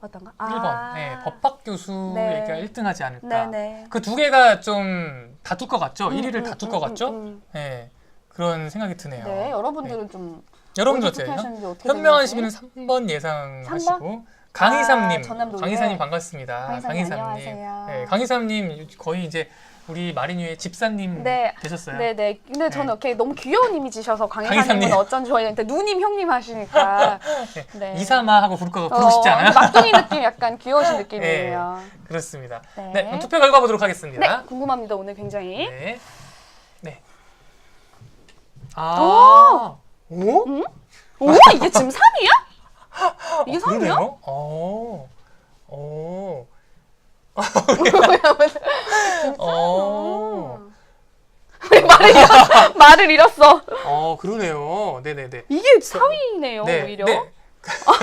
어떤가? 1번. 네, 법학 교수가 네. 1등 하지 않을까. 네네. 그 두 개가 좀 다툴 것 같죠? 1위를 다툴 것 같죠? 네, 그런 생각이 드네요. 네, 여러분들은 좀 여러분들 어떻게 어때요? 투표하셨는지 어떻게 현명한 생각하세요? 시민은 3번 예상하시고 3번? 강희삼님, 전남도에. 강희삼님 반갑습니다. 강희삼님 안녕하세요. 네, 강희삼님 거의 이제 우리 마리뉴의 집사님 네. 되셨어요. 네네. 근데 저는 네. 이렇게 너무 귀여운 이미지셔서 강희사님. 강희사님은 어쩐지 저희한테 누님 형님 하시니까 네. 네. 이사마 하고 부르고 싶지 않아요? 막둥이 느낌 약간 귀여우신 느낌이에요. 그렇습니다. 네. 네, 그럼 투표 결과 보도록 하겠습니다. 네, 궁금합니다. 오늘 굉장히. 네. 네. 아. 오? 오, 이게 지금 3위야? 이게 3위야? 그러네요? 오. 오. 말을 잃었어. 그러네요. 네네네. 이게 4위네요, 네, 오히려. 네.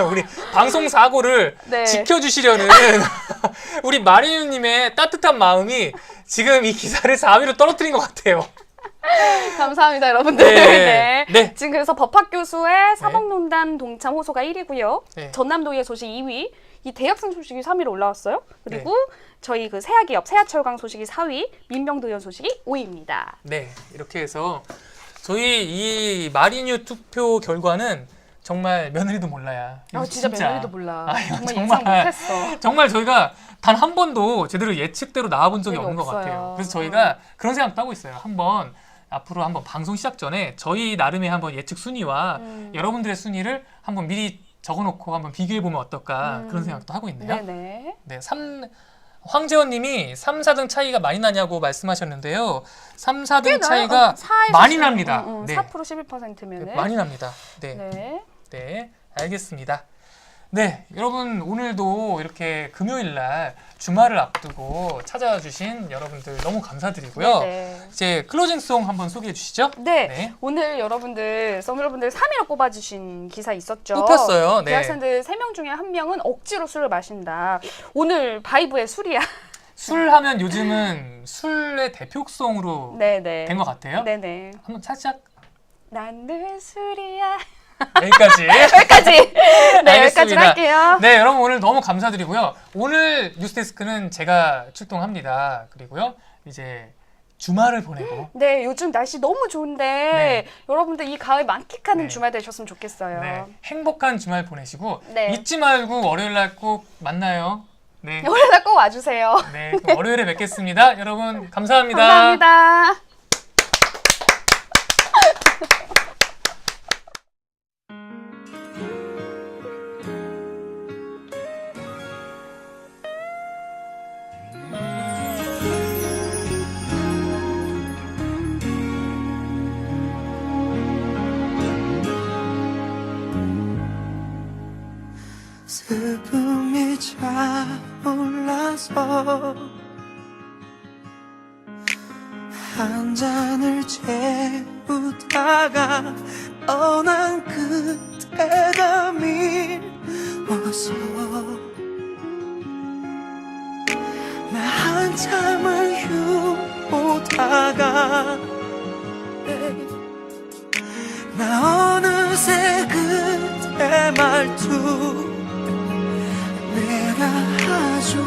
우리 방송 사고를 네. 지켜주시려는 우리 마리뉴님의 따뜻한 마음이 지금 이 기사를 4위로 떨어뜨린 것 같아요. 감사합니다, 여러분들. 네. 네. 네. 지금 그래서 법학 교수의 사법농단 동참 호소가 1위고요. 네. 전남도의 소식 2위. 이 대학생 소식이 3위로 올라왔어요. 그리고 네. 저희 그 세아기업 세아철강 소식이 4위, 민병도 의원 소식이 5위입니다. 네, 이렇게 해서 저희 이 마리뉴 투표 결과는 정말 며느리도 몰라야. 이거 진짜 며느리도 몰라. 이거 정말 예상 못했어. 정말 저희가 단 한 번도 제대로 예측대로 나와본 적이 적이 없는 것 없어요. 같아요. 그래서 저희가 그런 생각도 하고 있어요. 앞으로 한번 방송 시작 전에 저희 나름의 한번 예측 순위와 여러분들의 순위를 한번 미리 적어놓고 한번 비교해보면 어떨까 그런 생각도 하고 있네요. 네네. 네, 황재원 님이 3, 4등 차이가 많이 나냐고 말씀하셨는데요. 3, 4등 차이가 많이 납니다. 네. 4% 11%면은 많이 납니다. 네. 네. 네, 알겠습니다. 네, 여러분 오늘도 이렇게 금요일 날 주말을 앞두고 찾아와 주신 여러분들 너무 감사드리고요. 네. 이제 클로징송 한번 소개해 주시죠. 네. 오늘 여러분들 3위로 꼽아주신 기사 있었죠. 뽑혔어요. 네. 대학생들 3명 중에 1명은 억지로 술을 마신다. 오늘 바이브의 술이야. 술 하면 요즘은 술의 대표송으로 네네. 된 것 같아요. 네네. 한번 살짝 난 늘 술이야. 여기까지. 여기까지. 네, 알겠습니다. 여기까지 할게요. 네, 여러분 오늘 너무 감사드리고요. 오늘 뉴스데스크는 제가 출동합니다. 그리고요, 이제 주말을 보내고 네, 요즘 날씨 너무 좋은데 네. 여러분들 이 가을 만끽하는 네. 주말 되셨으면 좋겠어요. 네, 행복한 주말 보내시고 네. 잊지 말고 월요일 날 꼭 만나요. 네, 월요일날 꼭 와주세요. 네, 그럼 월요일에 뵙겠습니다. 여러분 감사합니다. 감사합니다. 슬픔이 차올라서 한 잔을 채우다가 떠난 그때가 미워서 나 한참을 휴보다가 나 어느새 그때 말투 내가 하죠.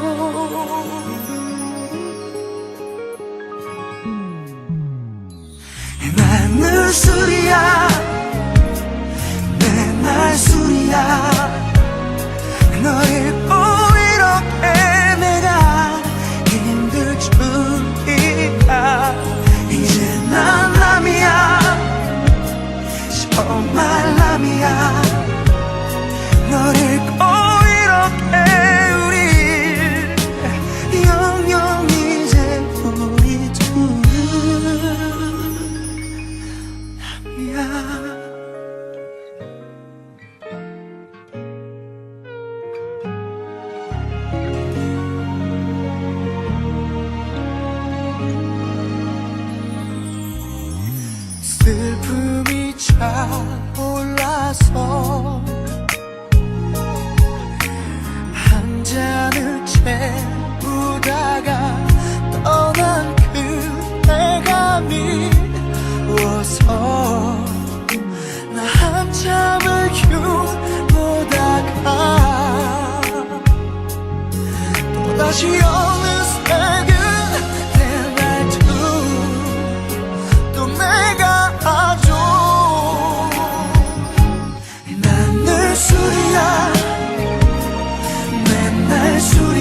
난 늘 술이야 맨날 술이야 널 잃고 이렇게 내가 힘들 줄이야 이제 난 남이야 정말 남이야 널 잃고 이렇게 우리 영영 이제 우리 둘은 남이야. 슬픔이 차올라서 한 잔을 채우다가 떠난 그대가 미워서 나 한참을 휴보다가 또다시 어느새 그대 말투 또 내가 하죠. 난 늘 술이야 맨날 술